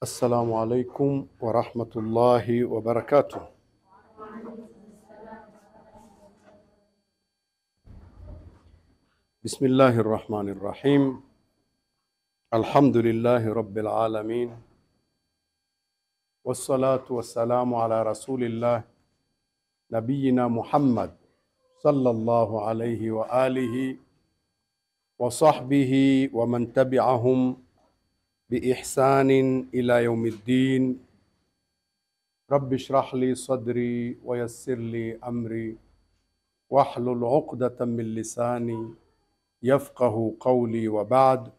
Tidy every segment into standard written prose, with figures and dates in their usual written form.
Assalamu alaikum wa rahmatullahi wa barakatuh. Bismillahir Rahmanir Rahim. Alhamdulillahi Rabbil Alamin. Wassalatu wassalamu ala Rasulillah Nabiyina Muhammad sallallahu alayhi wa alihi wa sahbihi wa man tabi'ahum بإحسان إلى يوم الدين. رب اشرح لي صدري ويسر لي أمري واحلل عقدة من لساني يفقه قولي وبعد.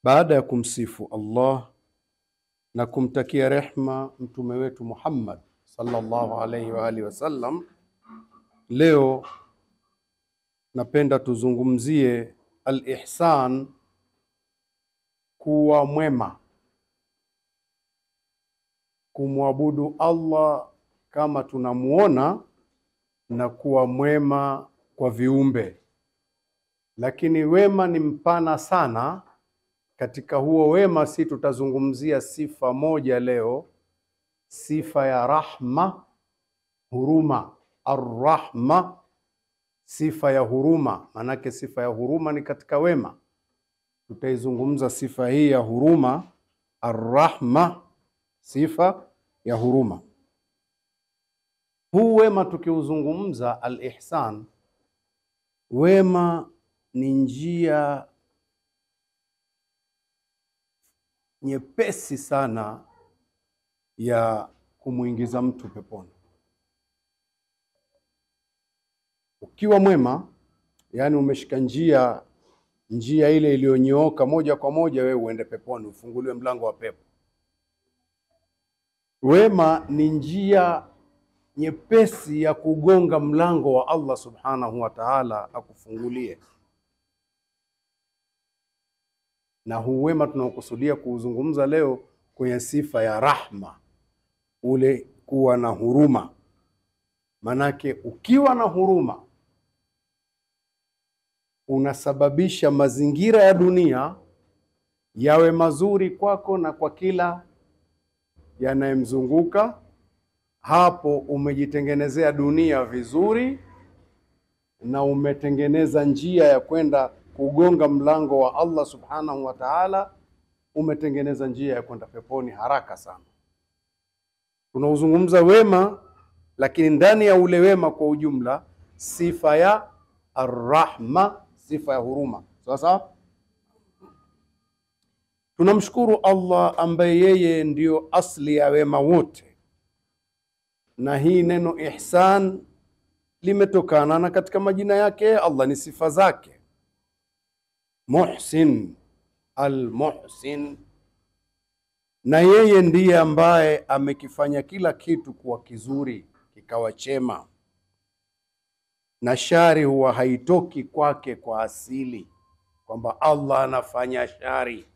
Baada ya kumsifu Allah na kumtakia rehma mtume wetu Muhammad sallallahu alayhi wa alihi wasallam, leo napenda tuzungumzie al-ihsan, kuwa mwema, kumwabudu Allah kama tunamuona na kuwa mwema kwa viumbe. Lakini wema ni mpana sana. Katika huo wema si tutazungumzia sifa moja leo, sifa ya rahma, huruma. Ar-rahma, sifa ya huruma. Manake sifa ya huruma ni katika wema. Tutaizungumza sifa hii ya huruma, ar-rahma, sifa ya huruma. Huu wema tukiuzungumza, al-ihsan, wema ni njia nyepesi sana ya kumuingiza mtu peponi. Ukiwa mwema, yani umeshika njia ile iliyonyooka, moja kwa moja wewe uende peponi, ufunguliwe mlango wa pepo. Wema ni njia nyepesi ya kugonga mlango wa Allah subhanahu wa ta'ala akufungulie. Na huu wema tunaokusudia kuuzungumza leo kwenye sifa ya rahma, ule kuwa na huruma. Manake ukiwa na huruma unasababisha mazingira ya dunia yawe mazuri kwako na kwa kila yanayemzunguka. Hapo umejitengenezea dunia vizuri na umetengeneza njia ya kwenda kugonga mlango wa Allah subhanahu wa ta'ala. Umetengeneza njia ya kwenda peponi haraka sana. Tunauzungumza wema, lakini ndani ya ule wema kwa ujumla sifa ya ar-rahma, sifa ya huruma. Sawa? Tunamshukuru Allah ambaye yeye ndiyo asli ya wema wote. Na hii neno ihsan limetokana na katika majina yake Allah, ni sifa zake. Muhsin, al-muhsin. Na yeye ndiye ambaye amekifanya kila kitu kuwa kizuri, kikawa chema. Na shari huwa haitoki kwake kwa asili, kwamba Allah anafanya shari,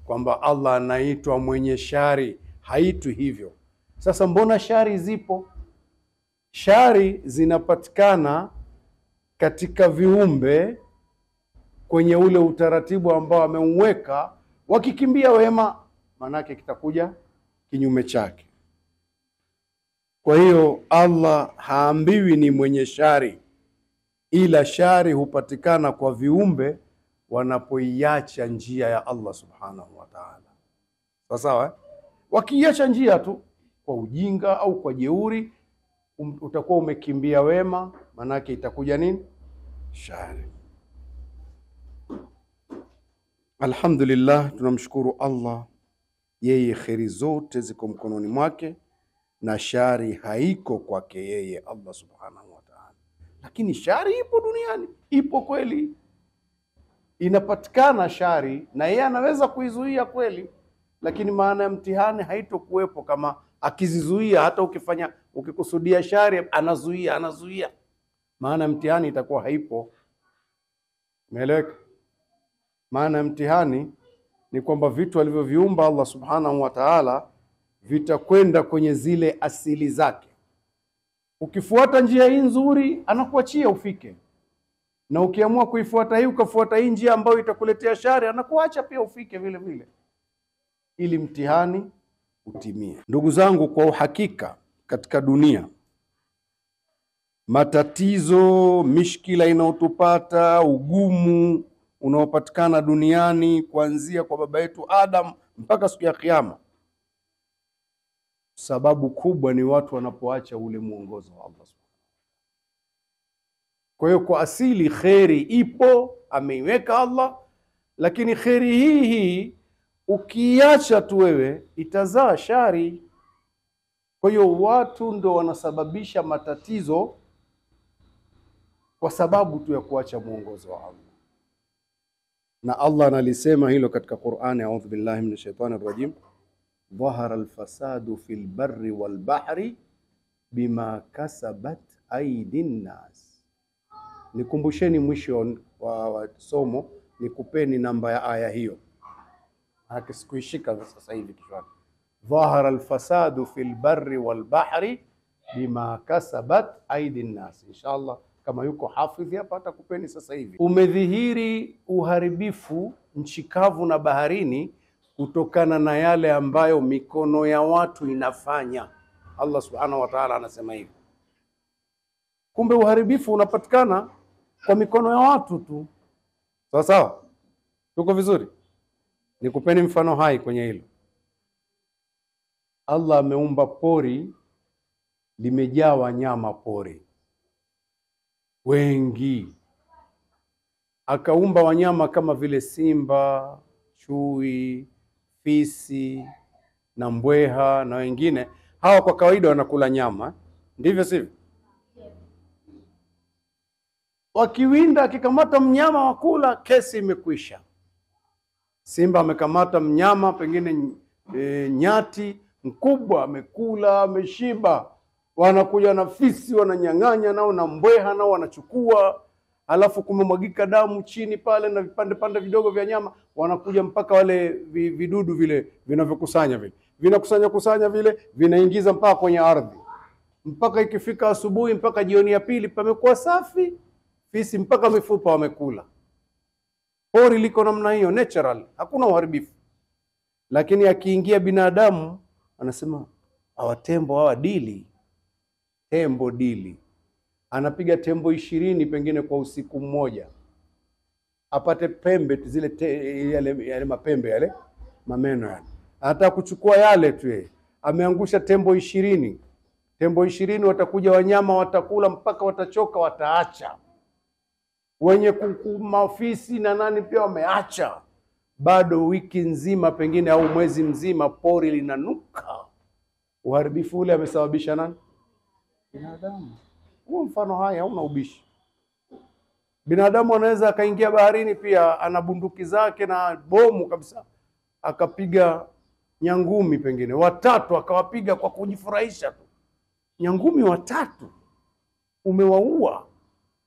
kwamba Allah anaitwa mwenye shari. Haitwi hivyo. Sasa mbona shari zipo? Shari zinapatikana katika viumbe kwenye ule utaratibu ambao ameuweka. Wakikimbia wema, manake kitakuja kinyume chake. Kwa hiyo Allah haambiwi ni mwenye shari, ila shari hupatikana kwa viumbe wanapoiacha njia ya Allah subhanahu wa ta'ala. Sawa? Wakiacha njia tu kwa ujinga au kwa jeuri, utakuwa umekimbia wema, manake itakuja nini? Shari. Alhamdulillah, tunamshukuru Allah, yeye kheri zote ziko mkononi mwake na shari haiko kwake yeye Allah subhanahu wa ta'ala. Lakini shari ipo duniani, ipo kweli, inapatikana shari na yeye anaweza kuizuia kweli, lakini maana ya mtihani haitokuwepo kama akizizuia. Hata ukikusudia shari anazuia, maana mtihani itakuwa haipo. Umeeleweka? Maana ya mtihani ni kwamba vitu alivyoviumba Allah subhanahu wa ta'ala vitakwenda kwenye zile asili zake. Ukifuata njia hii nzuri, anakuachia ufike. Na ukiamua kuifuata hii, ukafuata hii njia ambayo itakuletea shari, anakuacha pia ufike vile vile. ili mtihani utimie. Ndugu zangu, kwa uhakika katika dunia matatizo, mishkila inayotupata, ugumu unaopatikana duniani kuanzia kwa baba yetu Adam mpaka siku ya Kiyama, sababu kubwa ni watu wanapoacha ule mwongozo wa Allah. Kwa hiyo kwa asili kheri ipo, ameiweka Allah, lakini kheri hii ukiacha tu wewe itazaa shari. Kwa hiyo watu ndo wanasababisha matatizo kwa sababu tu ya kuacha mwongozo wa Allah. Na Allah analisema hilo katika Qur'ani, a'udhu billahi minash shaitani rrajim, dhahara alfasadu fil barri wal bahri bima kasabat aydin nas. Nikumbusheni mwisho wa somo, nikupeni namba ya aya hiyo, haki sikuishika sasa hivi kichwani. Dhahara alfasadu fil barri wal bahri bima kasabat aydin nas. Inshallah kama yuko hafidhi hapa atakupeni sasa hivi. Umedhihiri uharibifu nchi kavu na baharini kutokana na yale ambayo mikono ya watu inafanya. Allah subhanahu wa ta'ala anasema hivi. Kumbe uharibifu unapatikana kwa mikono ya watu tu. Sawa sawa? Tuko vizuri? Nikupeni mfano hai kwenye hilo. Allah ameumba pori limejaa wanyama pori wengi. Akaumba wanyama kama vile simba, chui, fisi na mbweha na wengine. Hawa kwa kawaida wanakula nyama, ndivyo sivyo? Wakiwinda, akikamata mnyama wakula, kesi imekwisha. Simba amekamata mnyama pengine nyati mkubwa, amekula, ameshiba. Wanakuja na fisi wananyang'anya nao, na mbweha nao wanachukua, alafu kumemwagika damu chini pale na vipande pande vidogo vya nyama, wanakuja mpaka wale vidudu vile vinavyokusanya vile, vinakusanya vile, vinaingiza mpaka kwenye ardhi, mpaka ikifika asubuhi mpaka jioni ya pili pamekuwa safi, fisi mpaka mifupa wamekula. Pori liko namna hiyo, natural, hakuna uharibifu. Lakini akiingia binadamu anasema hawa tembo hawa dili, tembo dili. Anapiga tembo 20 pengine kwa usiku mmoja, apate pembe zile yale mapembe yale mameno yale, anataka kuchukua yale tu. Ameangusha tembo 20. Tembo 20 watakuja wanyama, watakula mpaka watachoka, wataacha. Wenye maofisi na nani pia wameacha. Bado wiki nzima pengine au mwezi mzima pori linanuka. Uharibifu ule amesababisha nani? Binadamu. Huo mfano haya hauna ubishi. Binadamu anaweza akaingia baharini pia, ana bunduki zake na bomu kabisa, akapiga nyangumi pengine 3, akawapiga kwa kujifurahisha tu. Nyangumi 3 umewaua.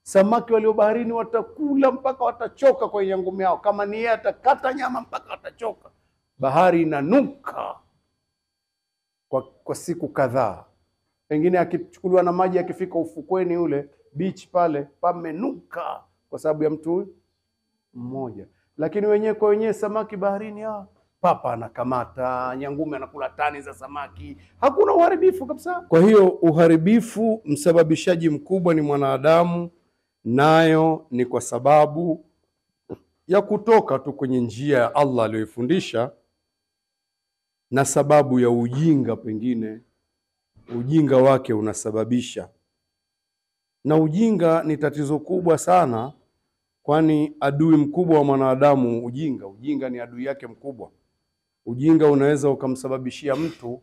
Samaki walio baharini watakula mpaka watachoka kwa nyangumi yao. Kama ni yeye atakata nyama mpaka watachoka. Bahari inanuka kwa siku kadhaa. Pengine akichukuliwa na maji, akifika ufukweni ule beach pale pamenuka kwa sababu ya mtu mmoja. Lakini wenyewe kwa wenyewe samaki baharini, papa anakamata, nyangumi anakula tani za samaki, hakuna uharibifu kabisa. Kwa hiyo uharibifu msababishaji mkubwa ni mwanadamu, nayo ni kwa sababu ya kutoka tu kwenye njia ya Allah aliyoifundisha, na sababu ya ujinga, pengine ujinga wake unasababisha. Na ujinga ni tatizo kubwa sana, kwani adui mkubwa wa mwanadamu ujinga. Ujinga ni adui yake mkubwa. Ujinga unaweza ukamsababishia mtu,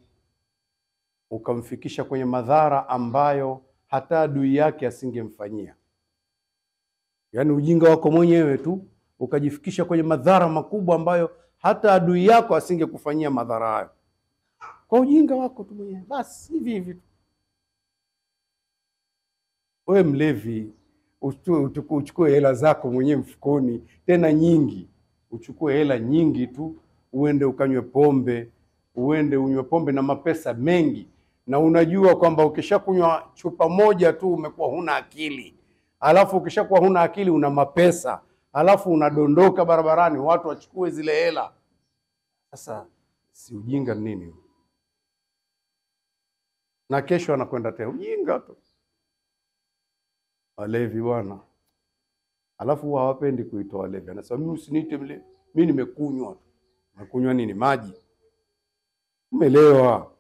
ukamfikisha kwenye madhara ambayo hata adui yake asingemfanyia. Yaani ujinga wako mwenyewe tu ukajifikisha kwenye madhara makubwa ambayo hata adui yako asingekufanyia madhara hayo, kwa ujinga wako tu mwenyewe. Basi hivi hivi tu. Wewe mlevi, uchukue hela zako mwenyewe mfukoni, tena nyingi. Uchukue hela nyingi tu, uende ukanywe pombe, uende unywe pombe na mapesa mengi, na unajua kwamba ukishakunywa chupa moja tu umekuwa huna akili. Alafu ukishakuwa huna akili una mapesa, alafu unadondoka barabarani, watu wachukue zile hela. Sasa Si ujinga nini? Na kesho anakwenda tena ujinga tu. Walevi bwana. Alafu hawapendi kuitwa walevi. Anasema mimi usiniite mlevi. Mimi nimekunywa. Nakunywa nini? Maji. Umelewa.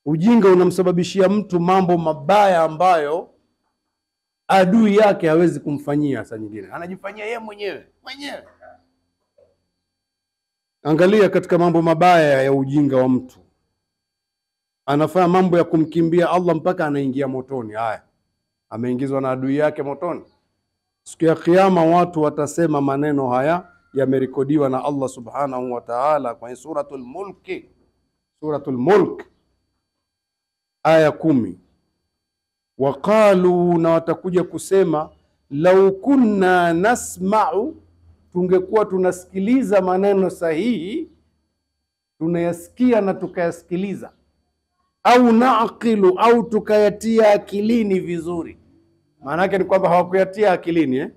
Ujinga unamsababishia mtu mambo mabaya ambayo adui yake hawezi kumfanyia. Saa nyingine anajifanyia yeye mwenyewe. Angalia katika mambo mabaya ya ujinga wa mtu. Anafanya mambo ya kumkimbia Allah mpaka anaingia motoni. Haya, ameingizwa na adui yake motoni. Siku ya Kiyama watu watasema maneno haya, yamerekodiwa na Allah subhanahu wa ta'ala kwenye suratul Mulk aya 10. Waqalu, na watakuja kusema, lau kunna nasma'u, tungekuwa tunasikiliza maneno sahihi, tunayasikia na tukayasikiliza, au naaqilu, au tukayatia akilini vizuri. Maana yake ni kwamba hawakuyatia akilini.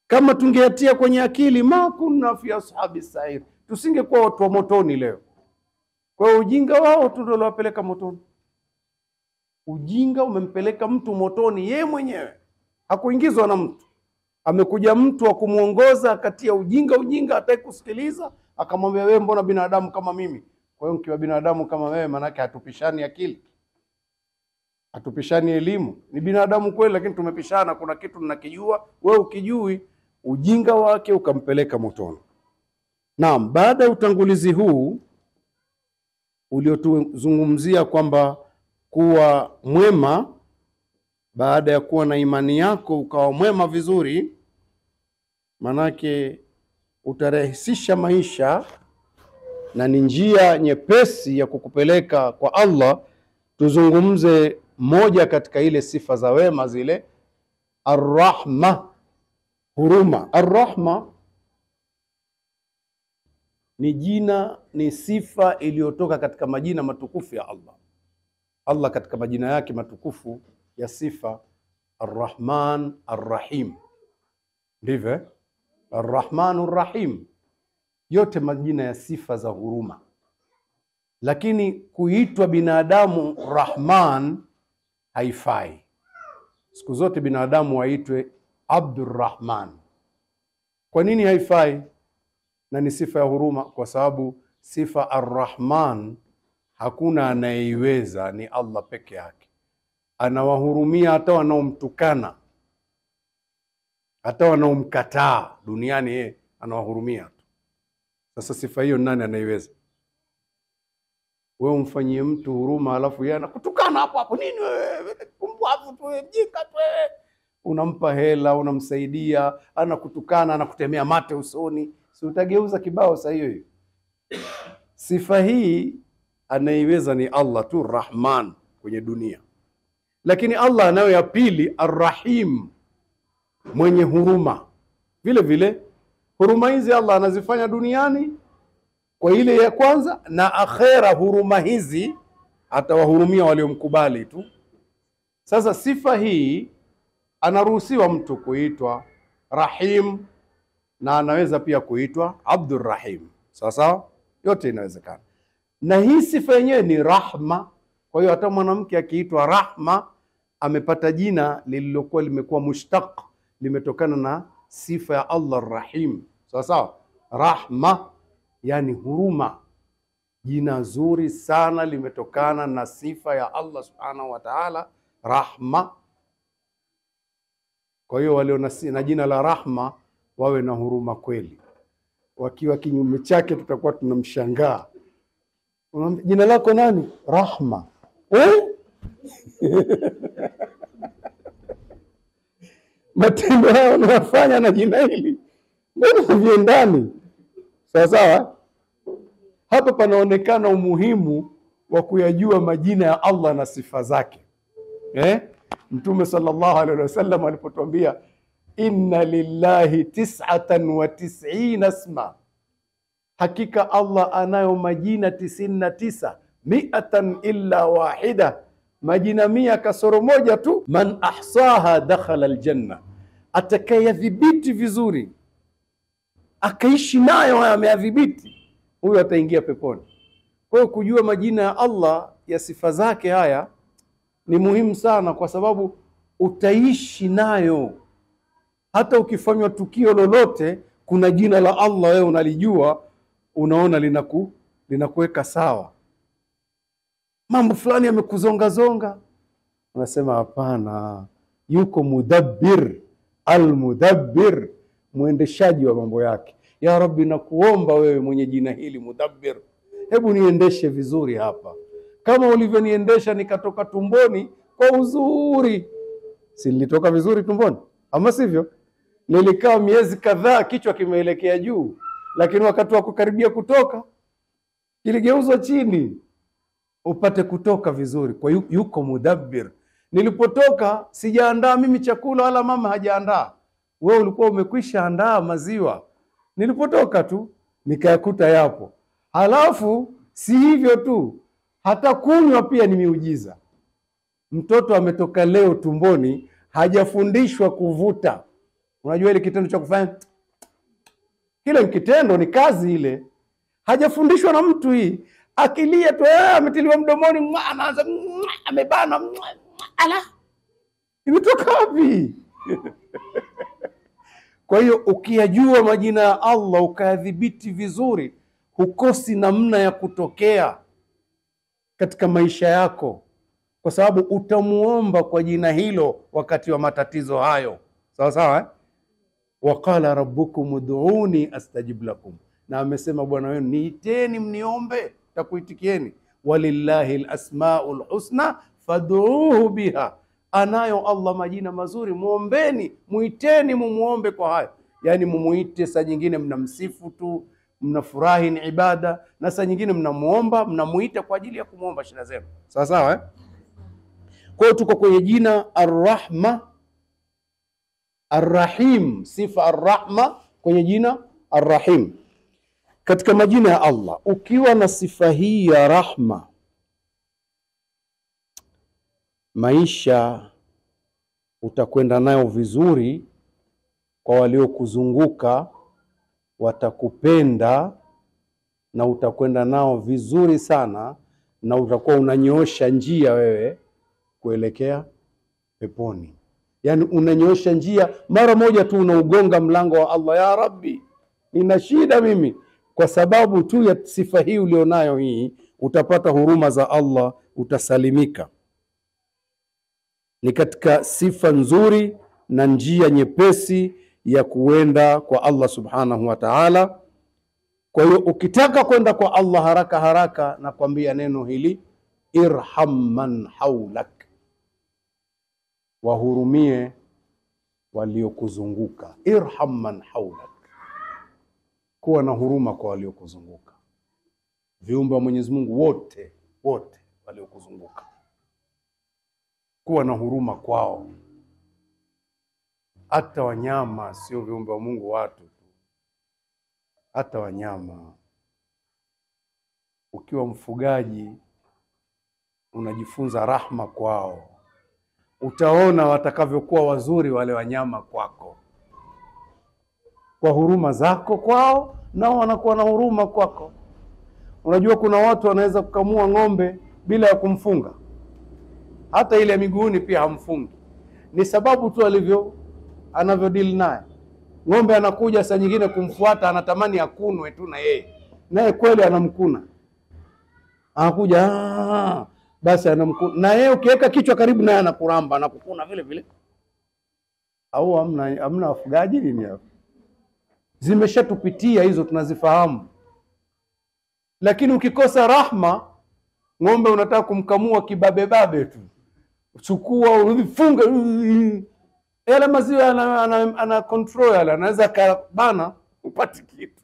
Kama tungeyatia kwenye akili, ma kunna fi ashabi sa'ir, tusingekuwa watu wa motoni leo. Kwa hiyo ujinga wao tu ndio uliwapeleka motoni. Ujinga umempeleka mtu motoni yeye mwenyewe, hakuingizwa na mtu. Amekuja mtu wa kumuongoza akatia ujinga, hataki kusikiliza, akamwambia wewe mbona binadamu kama mimi. Kwa hiyo mkiwa binadamu kama wewe, manake hatupishani akili, hatupishani elimu. Ni binadamu kweli, lakini tumepishana. Kuna kitu ninakijua, wewe ukijui. Ujinga wake ukampeleka motoni. Naam, baada ya utangulizi huu uliotuzungumzia kwamba kuwa mwema, baada ya kuwa na imani yako ukawa mwema vizuri, manake utarahisisha maisha na ni njia nyepesi ya kukupeleka kwa Allah. Tuzungumze moja katika ile sifa za wema zile, arrahma, huruma. Arrahma ni jina, ni sifa iliyotoka katika majina matukufu ya Allah. Allah katika majina yake matukufu ya sifa, Arrahman Arrahim, ndivyo Arrahman Arrahim, yote majina ya sifa za huruma. Lakini kuitwa binadamu Rahman haifai. Siku zote binadamu waitwe Abdurrahman. Kwa nini haifai? Na ni sifa ya huruma, kwa sababu sifa Arrahman hakuna anayeiweza, ni Allah peke yake. Anawahurumia hata wanaomtukana, hata wanaomkataa duniani, yeye anawahurumia tu. Sasa sifa hiyo nani anaiweza? Wewe umfanyie mtu huruma alafu yeye anakutukana hapo nini wewe? Kumbavu tu wewe, mjinga tu wewe. Unampa hela, unamsaidia, anakutukana, anakutemea mate usoni. Si utageuza kibao saa hiyo? Sifa hii anaiweza ni Allah tu, Rahman, kwenye dunia. Lakini Allah anayo ya pili, Arrahim, mwenye huruma. Vile vile huruma hizi Allah anazifanya duniani kwa ile ya kwanza, na akhera huruma hizi atawahurumia waliomkubali tu. Sasa sifa hii anaruhusiwa mtu kuitwa Rahim, na anaweza pia kuitwa Abdurrahim. Sasa yote inawezekana. Na hii sifa yenyewe ni rahma. Kwa hiyo hata mwanamke akiitwa Rahma amepata jina lililokuwa limekuwa mushtaq, limetokana na sifa ya Allah Rahim. Sawa, Rahma yani huruma. Jina zuri sana limetokana na sifa ya Allah subhanahu wa ta'ala, Rahma. Kwa hiyo walio na jina la Rahma wawe na huruma kweli. Wakiwa kinyume chake tutakuwa tunamshangaa. Jina lako nani? Rahma. Matendo hao unayofanya na jina hili mbona viendani? Sawa. Hapa panaonekana umuhimu wa kuyajua majina ya Allah na sifa zake. Mtume sallallahu alaihi wasallam alipotuambia inna lillahi 99 isma, hakika Allah anayo majina 99, 100 illa wahida, majina 100 kasoro moja tu. Man ahsaha dakhala aljanna, atakayadhibiti vizuri akaishi nayo, ameadhibiti, huyo ataingia peponi. Kwa hiyo kujua majina ya Allah ya sifa zake haya ni muhimu sana, kwa sababu utaishi nayo. Hata ukifanywa tukio lolote, kuna jina la Allah wewe unalijua, unaona linakuweka sawa. Mambo fulani yamekuzonga zonga, unasema hapana, yuko mudabbir, al-mudabbir, muendeshaji wa mambo yake. Ya Rabbi, nakuomba wewe mwenye jina hili mudabbir, hebu niendeshe vizuri hapa, kama ulivyoniendesha nikatoka tumboni kwa uzuri. Si nilitoka vizuri tumboni, ama sivyo? Nilikaa miezi kadhaa kichwa kimeelekea juu, lakini wakati wa kukaribia kutoka kiligeuzwa chini upate kutoka vizuri. Kwa yuko mudabbir. Nilipotoka sijaandaa mimi chakula, wala mama hajaandaa. Wewe ulikuwa umekwisha andaa maziwa. Nilipotoka tu nikayakuta yapo. Halafu si hivyo tu, hata kunywa pia ni miujiza. Mtoto ametoka leo tumboni, hajafundishwa kuvuta. Unajua ile kitendo cha kufanya kile kitendo ni kazi ile. Hajafundishwa na mtu hii. Akilia tu ametiliwa mdomoni, anaanza amebana, ala, imetoka wapi? Kwa hiyo ukiyajua majina ya Allah ukayadhibiti vizuri, hukosi namna ya kutokea katika maisha yako, kwa sababu utamuomba kwa jina hilo wakati wa matatizo hayo. Sawa sawa, eh? Waqala rabbukum ud'uni astajib lakum, na amesema Bwana wenu niiteni mniombe takuitikieni. Walillahi alasmaul husna fad'uuhu biha, anayo Allah majina mazuri, muombeni, muiteni, mumuombe kwa hayo. Yani mumuite, saa nyingine mnamsifu tu, mnafurahi, ni ibada, na saa nyingine mnamuomba, mnamuita kwa ajili ya kumuomba shida zenu. Sawa sawa, eh? Kwa hiyo tuko kwenye jina Ar-Rahma, Ar-Rahim, sifa Ar-Rahma kwenye jina Ar-Rahim. Katika majina ya Allah, ukiwa na sifa hii ya rahma, maisha utakwenda nayo vizuri, kwa waliokuzunguka watakupenda, na utakwenda nao vizuri sana, na utakuwa unanyoosha njia wewe kuelekea peponi. Yani unanyoosha njia, mara moja tu unaugonga mlango wa Allah. Ya Rabbi, nina shida mimi. Kwa sababu tu ya sifa hii ulionayo hii, utapata huruma za Allah, utasalimika. Ni katika sifa nzuri na njia nyepesi ya kuenda kwa Allah subhanahu wa ta'ala. Kwa hiyo ukitaka kwenda kwa Allah haraka haraka, na kwambia neno hili, irham man haulak, wahurumie waliokuzunguka. Irham man haulak, kuwa na huruma kwa waliokuzunguka, viumbe wa Mwenyezi Mungu wote waliokuzunguka, kuwa na huruma kwao. Hata wanyama, sio viumbe wa Mungu, watu tu, hata wanyama. Ukiwa mfugaji unajifunza rahma kwao, utaona watakavyokuwa wazuri wale wanyama kwako, kwa huruma zako kwao, nao wanakuwa na huruma kwako. Unajua kuna watu wanaweza kukamua ng'ombe bila ya kumfunga, hata ile miguuni pia hamfungi. Ni sababu tu anavyodili naye. Ng'ombe anakuja saa nyingine kumfuata, anatamani akunwe tu na yeye, naye kweli anamkuna. Anakuja basi anamkuna, na yeye ukiweka kichwa karibu naye anakuramba, anakukuna vile vile. Au hamna wafugaji nini hapo? Zimeshatupitia hizo, tunazifahamu. Lakini ukikosa rahma, ng'ombe unataka kumkamua kibabebabe tu, chukua ufunge, yale maziwa ana control, yale anaweza kabana, upate kitu,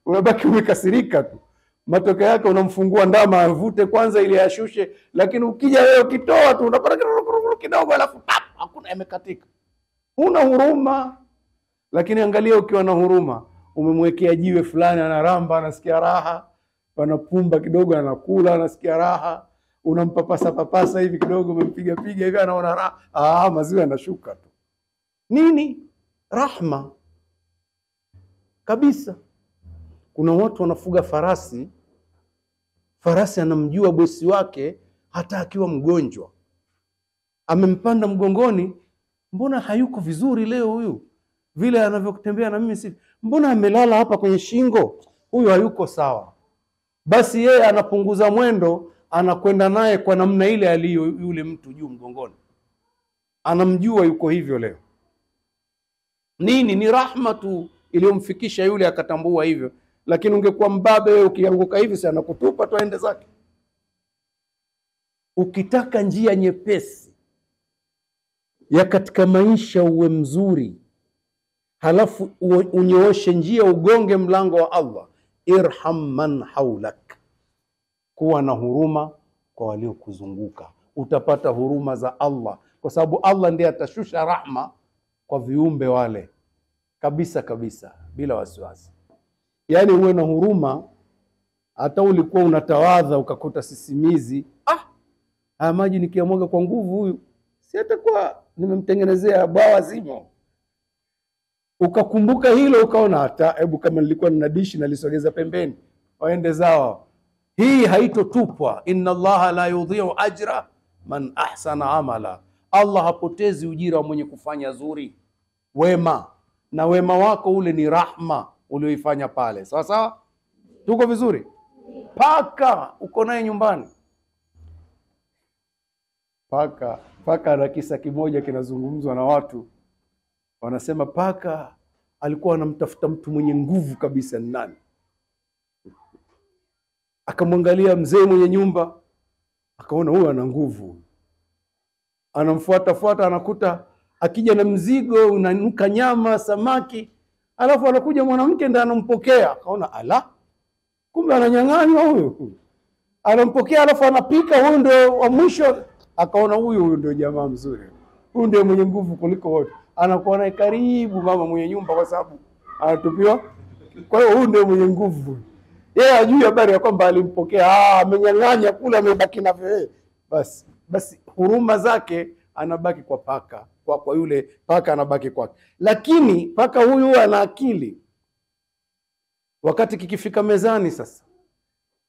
unabaki umekasirika tu. Matokeo yake unamfungua ndama avute kwanza ili ashushe, lakini ukija wewe ukitoa tu unapata kidogo, alafu hakuna, yamekatika. Huna huruma. Lakini angalia, ukiwa na huruma, umemwekea jiwe fulani, anaramba, anasikia raha, panapumba kidogo, anakula, anasikia raha, unampapasa papasa hivi kidogo, umempiga piga hivi, anaona raha, maziwa yanashuka tu. Nini? Rahma. kabisa. Kuna watu wanafuga farasi, farasi anamjua bosi wake hata akiwa mgonjwa. Amempanda mgongoni, mbona hayuko vizuri leo huyu? Vile anavyotembea na mimi mbona amelala hapa kwenye shingo? Huyu hayuko sawa. Basi yeye anapunguza mwendo, anakwenda naye kwa namna ile aliyo yule mtu juu mgongoni. Anamjua yuko hivyo leo. Nini? Ni rahma tu iliyomfikisha yule akatambua hivyo. Lakini ungekuwa mbabe wewe, ukianguka hivi sana kutupa tu aende zake. Ukitaka njia nyepesi ya katika maisha uwe mzuri, halafu unyooshe njia, ugonge mlango wa Allah, irham man haulak, kuwa na huruma kwa waliokuzunguka. Utapata huruma za Allah, kwa sababu Allah ndiye atashusha rahma kwa viumbe wale kabisa kabisa, bila wasiwasi. Yani uwe na huruma. Hata ulikuwa unatawadha ukakuta sisimizi, haya maji nikiamwaga kwa nguvu huyu si atakuwa nimemtengenezea bwawa zimo. Ukakumbuka hilo, ukaona hata hebu kama nilikuwa nina dishi nalisogeza pembeni, waende zao. Hii haitotupwa. Inna Allaha la yudhi'u ajra man ahsana amala. Allah hapotezi ujira wa mwenye kufanya zuri, wema, na wema wako ule ni rahma ulioifanya pale. Sawa sawa? Tuko vizuri? Paka uko naye nyumbani, paka na kisa kimoja kinazungumzwa na watu. Wanasema paka alikuwa anamtafuta mtu mwenye nguvu kabisa. Ni nani? Akamwangalia mzee mwenye nyumba, akaona huyu ana nguvu. Anamfuata, anakuta akija na mzigo unanuka nyama, samaki, alafu anakuja mwanamke ndiye anampokea. Akaona ala, kumbe ananyang'anywa huyu. Anampokea alafu anapika, huyu ndio wa mwisho. Akaona huyu ndio jamaa mzuri, huyu ndio mwenye nguvu kuliko wote. Anakuwa naye karibu mama mwenye nyumba, kwa sababu anatupiwa. Kwa hiyo huyu ndio mwenye nguvu. Yeye hajui habari ya kwamba alimpokea, amenyang'anya kula, amebaki na yeye. Basi huruma zake anabaki kwa paka, kwa yule paka anabaki kwake. Lakini paka huyu ana akili. Wakati kikifika mezani sasa,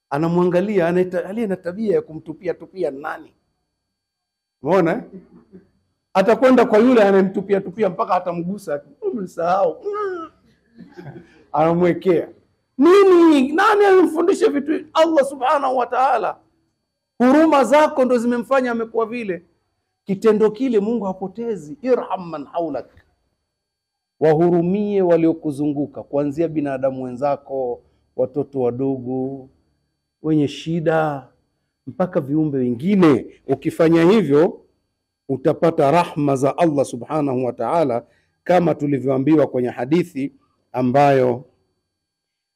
anamwangalia, aliye na tabia ya kumtupia nani? Umeona? Atakwenda kwa yule anayemtupia mpaka atamgusa, msahau. Anamwekea. Nini? Nani alimfundisha vitu? Allah subhanahu wa ta'ala. Huruma zako ndo zimemfanya amekuwa vile. Kitendo kile Mungu hapotezi. Irham man haulak. Wahurumie waliokuzunguka, kuanzia binadamu wenzako, watoto wadogo, wenye shida, mpaka viumbe wengine. Ukifanya hivyo utapata rahma za Allah subhanahu wa ta'ala, kama tulivyoambiwa kwenye hadithi ambayo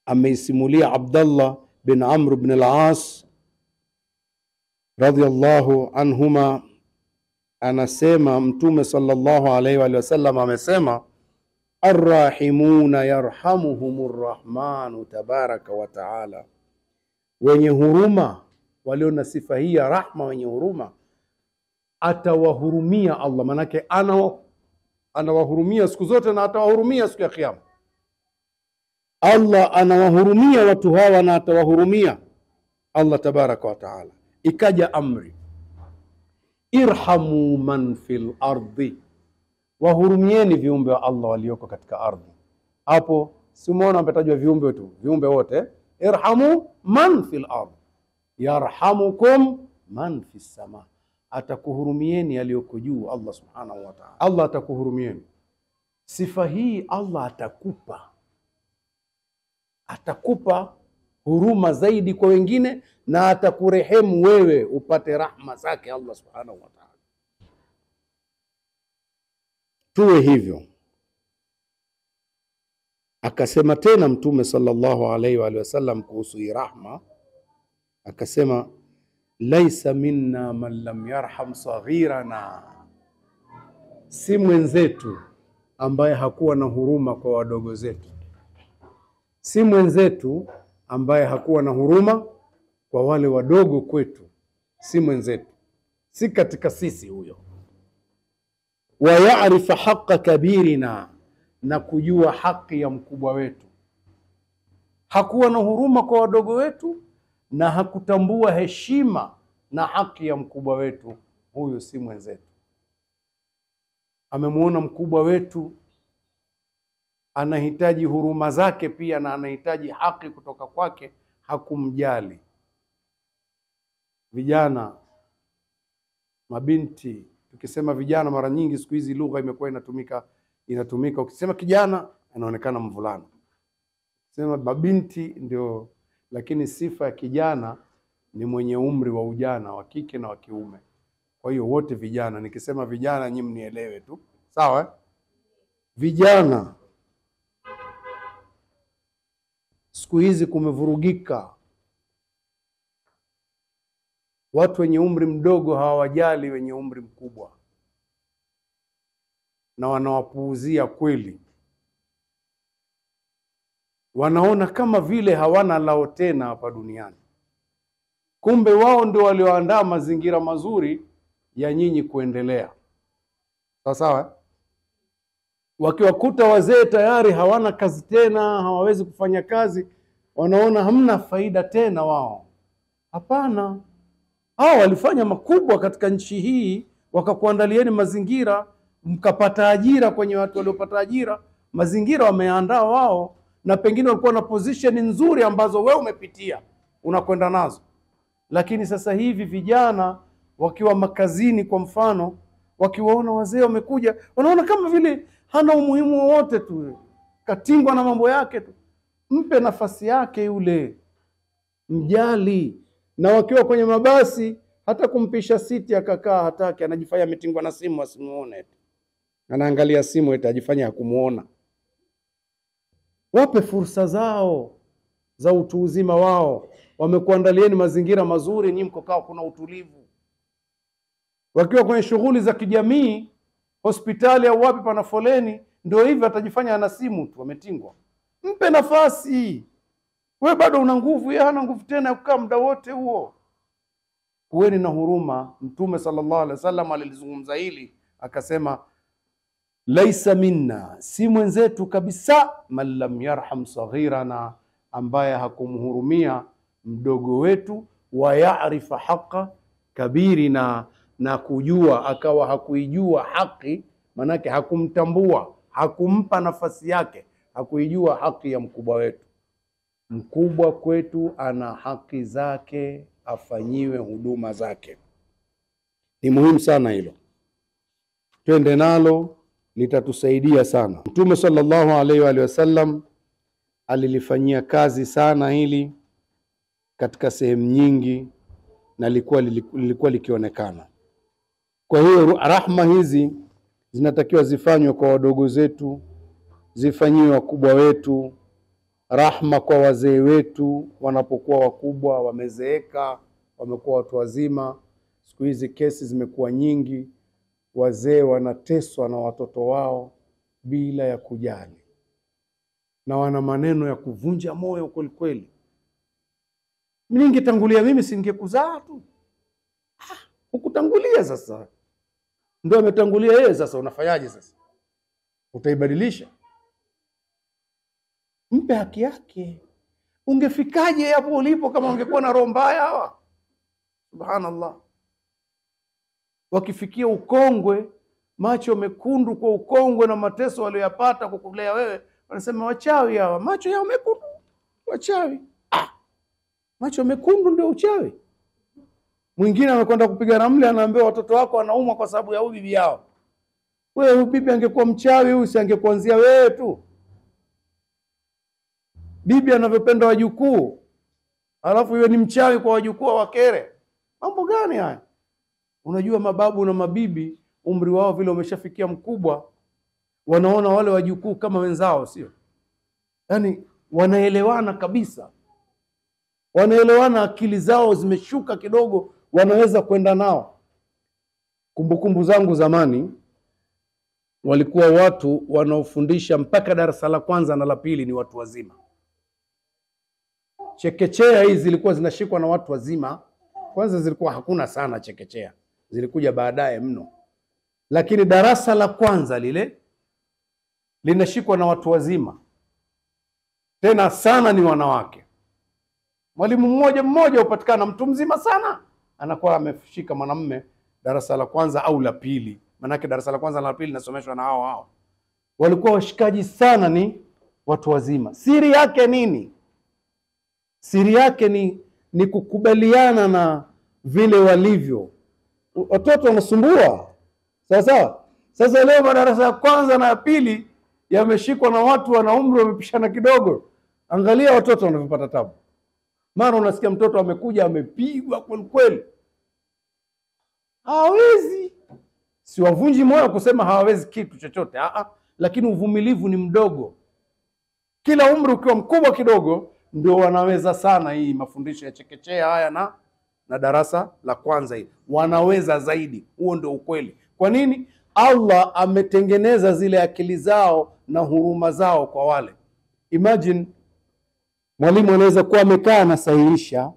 ameisimulia Abdullah bin Amr bin al-As radhiyallahu anhuma. Anasema Mtume sallallahu alaihi wa sallam amesema, arrahimuna yarhamuhumur rahmanu tabaraka wa ta'ala. Wenye huruma, walio na sifa hii ya rahma, wenye huruma, atawahurumia Allah. Manake anawahurumia siku zote na atawahurumia siku ya kiyama. Allah anawahurumia watu hawa na atawahurumia Allah tabaraka wa ta'ala. Ikaja amri, irhamu man fil ardi, wahurumieni viumbe wa Allah walioko katika ardhi. Hapo si umeona ametajwa viumbe tu, viumbe wote. Irhamu man fil ardi yarhamukum man fis sama, atakuhurumieni aliyoko juu. Allah subhanahu wa ta'ala, Allah atakuhurumieni. Sifa hii Allah atakupa huruma zaidi kwa wengine, na atakurehemu wewe upate rahma zake Allah subhanahu wa ta'ala. Tuwe hivyo. Akasema tena Mtume sallallahu alaihi wa sallam kuhusu hii rahma, akasema, laisa minna man lam yarham saghirana, si mwenzetu ambaye hakuwa na huruma kwa wadogo zetu. Si mwenzetu ambaye hakuwa na huruma kwa wale wadogo kwetu. Si mwenzetu, si katika sisi huyo. Wa ya'rifa haqqa kabirina, na kujua haki ya mkubwa wetu. hakuwa na huruma kwa wadogo wetu na hakutambua heshima na haki ya mkubwa wetu. Huyu si mwenzetu. Amemuona mkubwa wetu anahitaji huruma zake pia na anahitaji haki kutoka kwake, hakumjali. Vijana, mabinti, tukisema vijana mara nyingi siku hizi lugha imekuwa inatumika. Ukisema kijana anaonekana mvulana, sema mabinti ndio, lakini sifa ya kijana ni mwenye umri wa ujana, wa kike na wa kiume. Kwa hiyo wote vijana. Nikisema vijana nyinyi mnielewe tu, sawa? Vijana, siku hizi kumevurugika. Watu wenye umri mdogo hawajali wenye umri mkubwa na wanawapuuzia kweli. Wanaona kama vile hawana lao tena hapa duniani. Kumbe wao ndio walioandaa mazingira mazuri ya nyinyi kuendelea. Sawa sawa? Wakiwakuta wazee tayari hawana kazi tena, hawawezi kufanya kazi, wanaona hamna faida tena wao. Hapana. Hao walifanya makubwa katika nchi hii, wakakuandalieni mazingira, mkapata ajira kwenye watu waliopata ajira. Mazingira wameandaa wao, na pengine walikuwa na position nzuri ambazo wewe umepitia, unakwenda nazo. Lakini sasa hivi vijana wakiwa makazini kwa mfano, wakiwaona wazee wamekuja, wanaona kama vile hana umuhimu wowote tu, katingwa na mambo yake tu. Mpe nafasi yake yule, mjali. Na wakiwa kwenye mabasi, hata kumpisha siti akakaa hataki, anajifanya ametingwa na simu asimuone. Anaangalia simu eti ajifanya hakumuona. Wape fursa zao za utu uzima wao. Wamekuandalieni mazingira mazuri, nyinyi mkokaa kuna utulivu. Wakiwa kwenye shughuli za kijamii, hospitali au wapi pana foleni, ndio hivi atajifanya ana simu tu, ametingwa. Mpe nafasi. Wewe bado una nguvu, yeye hana nguvu tena ya kukaa muda wote huo. Kuweni na huruma. Mtume sallallahu alaihi wasallam alilizungumza hili, akasema laisa minna, si mwenzetu kabisa, man lam yarham saghirana, ambaye hakumhurumia mdogo wetu, wa ya'rifa haqa kabirina, na kujua akawa hakuijua haki, manake hakumtambua, hakumpa nafasi yake, hakuijua haki ya mkubwa wetu. Mkubwa kwetu ana haki zake, afanyiwe huduma zake. Ni muhimu sana hilo, twende nalo, litatusaidia sana. Mtume sallallahu alaihi wa sallam alilifanyia kazi sana hili katika sehemu nyingi, na lilikuwa likionekana. Kwa hiyo rahma hizi zinatakiwa zifanywe kwa wadogo zetu, zifanyiwe wakubwa wetu. Rahma kwa wazee wetu wanapokuwa wakubwa, wamezeeka, wamekuwa watu wazima. Siku hizi kesi zimekuwa nyingi, wazee wanateswa na watoto wao bila ya kujali, na wana maneno ya kuvunja moyo kweli kweli. Mimi ningetangulia, mimi singekuzaa tu. Hukutangulia, sasa ndio ametangulia yeye. Sasa unafanyaje? Sasa utaibadilisha? Mpe haki yake. Ungefikaje hapo ulipo kama ungekuwa na roho mbaya hawa? Subhanallah. Wakifikia ukongwe, macho mekundu kwa ukongwe na mateso waliyopata kukulea wewe, wanasema wachawi hawa, macho yao mekundu, wachawi. Macho mekundu ndio uchawi? Mwingine amekwenda kupiga ramli, anaambiwa watoto wako wanaumwa kwa sababu ya bibi yao. Wewe huyu bibi angekuwa mchawi, huyu si angekuanzia wewe tu? Bibi anavyopenda wajukuu, alafu yeye ni mchawi kwa wajukuu wakere. Mambo gani haya? Unajua mababu na mabibi umri wao vile umeshafikia mkubwa, wanaona wale wajukuu kama wenzao, sio? Yaani wanaelewana kabisa. Wanaelewana, akili zao zimeshuka kidogo, wanaweza kwenda nao. Kumbukumbu zangu zamani, walikuwa watu wanaofundisha mpaka darasa la kwanza na la pili ni watu wazima. Chekechea hizi zilikuwa zinashikwa na watu wazima. Kwanza zilikuwa hakuna sana chekechea, zilikuja baadaye mno. Lakini darasa la kwanza lile linashikwa na watu wazima. tena sana ni wanawake. Mwalimu mmoja upatikana mtu mzima sana, anakuwa ameshika mwanamume darasa la kwanza au la pili, manake darasa la kwanza na la pili nasomeshwa na hao. Walikuwa washikaji sana, ni watu wazima. Siri yake nini? Siri yake ni kukubaliana na vile walivyo. Watoto wanasumbua. Sawa. Sasa leo madarasa ya kwanza na ya pili yameshikwa na watu wana umri wamepishana kidogo. Angalia watoto wanavyopata tabu. Mara unasikia mtoto amekuja amepigwa kweli. Hawezi. Siwavunji moyo kusema hawawezi kitu chochote. Lakini uvumilivu ni mdogo. Kila umri ukiwa mkubwa kidogo ndio wanaweza sana. Hii mafundisho ya chekechea haya na darasa la kwanza hii wanaweza zaidi. Huo ndio ukweli. Kwa nini? Allah ametengeneza zile akili zao na huruma zao kwa wale. Imagine mwalimu anaweza kuwa amekaa na sahihisha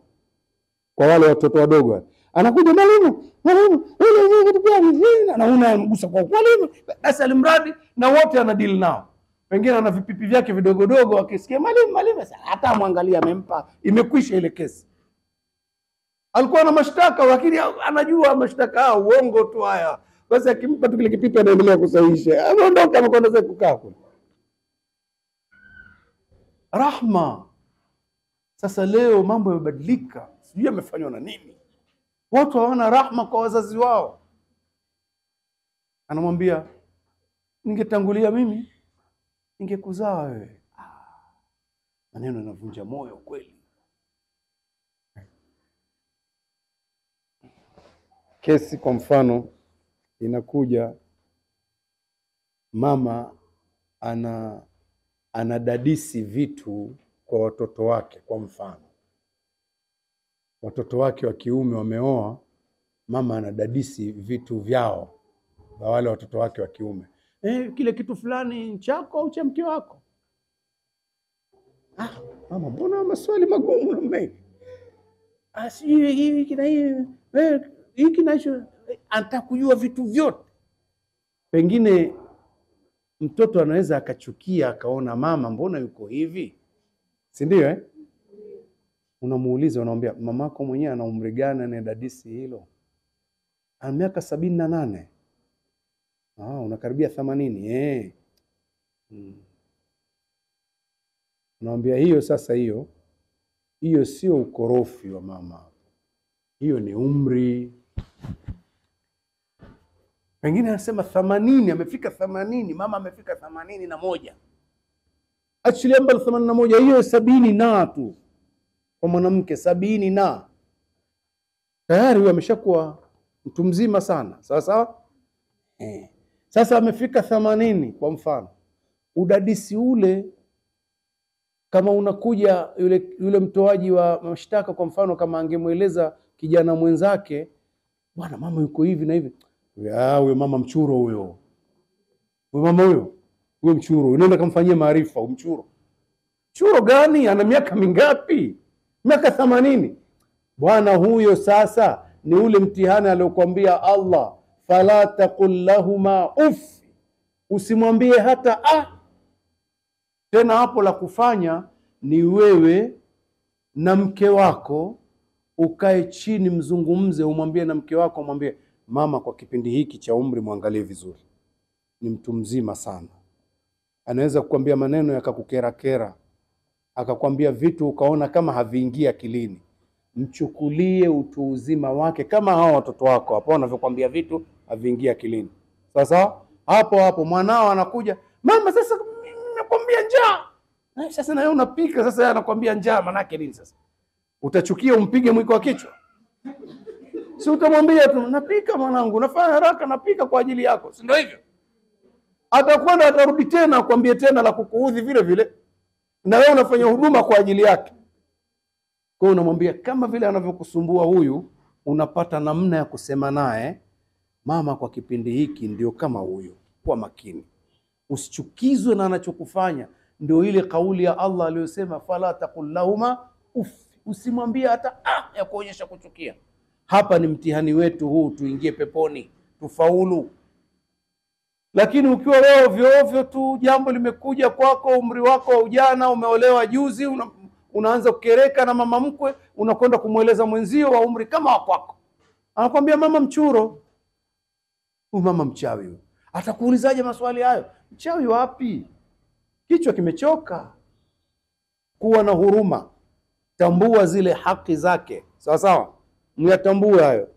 kwa wale watoto wadogo. Anakuja mwalimu, na unamgusa kwa mwalimu, basi alimradi na wote anadili nao. Pengine ana vipipi vyake vidogodogo, akisikia mwalimu hata amwangalia amempa, imekwisha ile kesi. Alikuwa na mashtaka lakini anajua mashtaka uongo tu haya. Basi akimpa tu kile kipipi anaendelea kusahihisha. Anaondoka amekwenda zake kukaa kule. Rahma. Sasa leo mambo yamebadilika. Sijui yamefanywa na nini. Watu hawana rahma kwa wazazi wao. Anamwambia, ningetangulia mimi, ningekuzaa wewe. Maneno yanavunja moyo kweli. Kesi kwa mfano inakuja, mama anadadisi vitu kwa watoto wake. Kwa mfano watoto wake wa kiume wameoa, mama anadadisi vitu vyao kwa wale watoto wake wa kiume. Kile kitu fulani chako au cha mke wako? Mama, mbona maswali magumu namna hii? Hivi kina hivi hiki nacho, anataka kujua vitu vyote. Pengine mtoto anaweza akachukia akaona, mama mbona yuko hivi, si ndio? Unamuuliza, unamwambia mamako mwenyewe ana umri gani anadadisi hilo? Ana miaka 78. Unakaribia 80. Unamwambia hiyo sasa, hiyo sio ukorofi wa mama, hiyo ni umri. Pengine anasema 80, amefika 80, mama amefika 81. Achilia mbali 81, hiyo 70 na tu. Kwa mwanamke 70 na tayari huyo ameshakuwa mtu mzima sana. Sawa? Sasa amefika 80 kwa mfano. Udadisi ule, kama unakuja yule mtoaji wa mashtaka kwa mfano, kama angemweleza kijana mwenzake, bwana mama yuko hivi na hivi, huyo mama mchuro huyo. Huyo mchuro, unaenda kumfanyia maarifa mchuro. Mchuro gani? Ana miaka mingapi? Miaka 80. Bwana huyo sasa ni ule mtihani aliokuambia Allah, fala taqul lahuma uff, usimwambie hata Tena hapo la kufanya ni wewe na mke wako ukae chini, mzungumze, umwambie na mke wako, umwambie mama, kwa kipindi hiki cha umri muangalie vizuri, ni mtu mzima sana, anaweza kukwambia maneno yakakukera, akakwambia vitu ukaona kama haviingia akilini. Mchukulie utu uzima wake kama hao watoto wako hapo wanavyokuambia vitu haviingia akilini. Sasa hapo mwanao anakuja, mama sasa nakwambia njaa. Sasa na wewe unapika, sasa yeye anakuambia njaa, maana yake nini sasa? Utachukia umpige mwiko wa kichwa? Si utamwambia tu, napika mwanangu, nafanya haraka, napika kwa ajili yako, si ndio hivyo? Atakwenda atarudi tena akwambie tena la kukuudhi vile vile, na wewe unafanya huduma kwa ajili yake. Kwa hiyo unamwambia kama vile anavyokusumbua huyu, unapata namna ya kusema naye, mama, kwa kipindi hiki ndio kama huyu, kwa makini, usichukizwe na anachokufanya. Ndio ile kauli ya Allah aliyosema, fala taqul lahuma uff, usimwambie hata ya kuonyesha kuchukia. Hapa ni mtihani wetu huu, tuingie peponi, tufaulu. Lakini ukiwa wewe ovyo ovyo tu, jambo limekuja kwako, umri wako wa ujana, umeolewa juzi, unaanza kukereka na mama mkwe, unakwenda kumweleza mwenzio wa umri kama wa kwako, anakwambia mama mchuro, huyu mama mchawi huyu. Atakuulizaje maswali hayo? Mchawi wapi? Kichwa kimechoka. Kuwa na huruma, tambua zile haki zake, sawa sawa, myatambue hayo.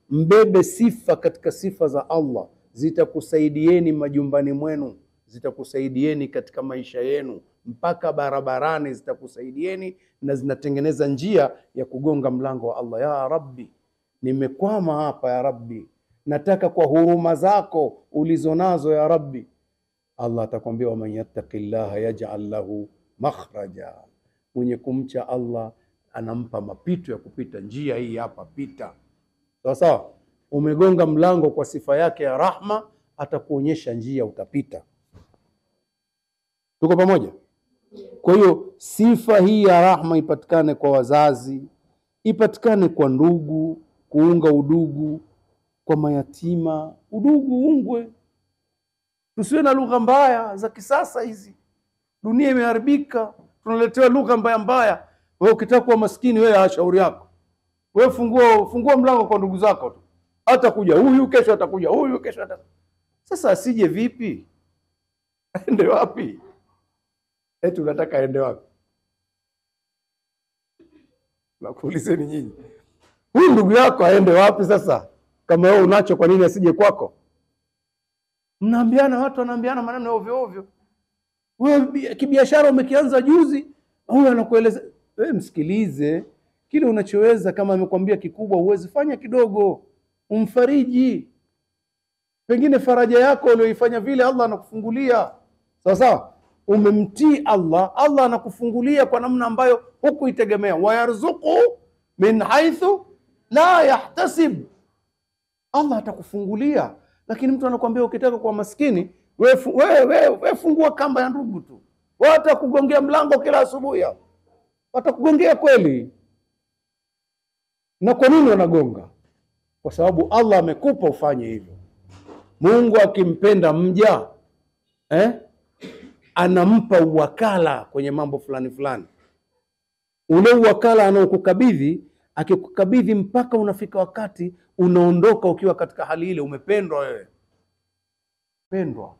Mbebe sifa katika sifa za Allah, zitakusaidieni majumbani mwenu, zitakusaidieni katika maisha yenu, mpaka barabarani zitakusaidieni, na zinatengeneza njia ya kugonga mlango wa Allah. Ya Rabbi, nimekwama hapa ya Rabbi, nataka kwa huruma zako ulizonazo ya Rabbi. Allah atakwambia, waman yattaqillaha yaj'al lahu makhraja, mwenye kumcha Allah anampa mapito ya kupita, njia hii hapa, pita. Sawa sawa, umegonga mlango kwa sifa yake ya rahma, atakuonyesha njia, utapita. Tuko pamoja? Kwa hiyo sifa hii ya rahma ipatikane kwa wazazi, ipatikane kwa ndugu, kuunga udugu, kwa mayatima, udugu ungwe. Tusiwe na lugha mbaya za kisasa hizi. Dunia imeharibika, tunaletewa lugha mbaya mbaya. Wewe ukitaka kuwa maskini, wewe shauri yako. Wewe fungua mlango kwa ndugu zako tu. Hata kuja huyu, kesho atakuja huyu, kesho atakuja. Sasa asije vipi? Aende wapi? Eti unataka aende wapi? Nakuulizeni nyinyi. Huyu ndugu yako aende wapi sasa? Kama wewe unacho, kwa nini asije kwako? Mnaambiana, watu wanaambiana maneno ovyo ovyo. Wewe kibiashara umekianza juzi, huyu anakueleza, wewe msikilize. Kile unachoweza, kama amekwambia kikubwa uwezi, fanya kidogo, umfariji. Pengine faraja yako uliyoifanya vile Allah anakufungulia. Sawa sawa? Umemtii Allah, Allah anakufungulia kwa namna ambayo hukuitegemea. Wayarzuqu min haithu la yahtasib. Allah atakufungulia. Lakini mtu anakuambia ukitaka kuwa maskini, wewe fungua kamba ya ndugu tu. Watakugongea mlango kila asubuhi. Watakugongea kweli. Na kwa nini wanagonga? Kwa sababu Allah amekupa ufanye hivyo. Mungu akimpenda mja, anampa uwakala kwenye mambo fulani fulani. Ule uwakala anaokukabidhi, akikukabidhi mpaka unafika wakati unaondoka ukiwa katika hali ile, umependwa wewe. Pendwa.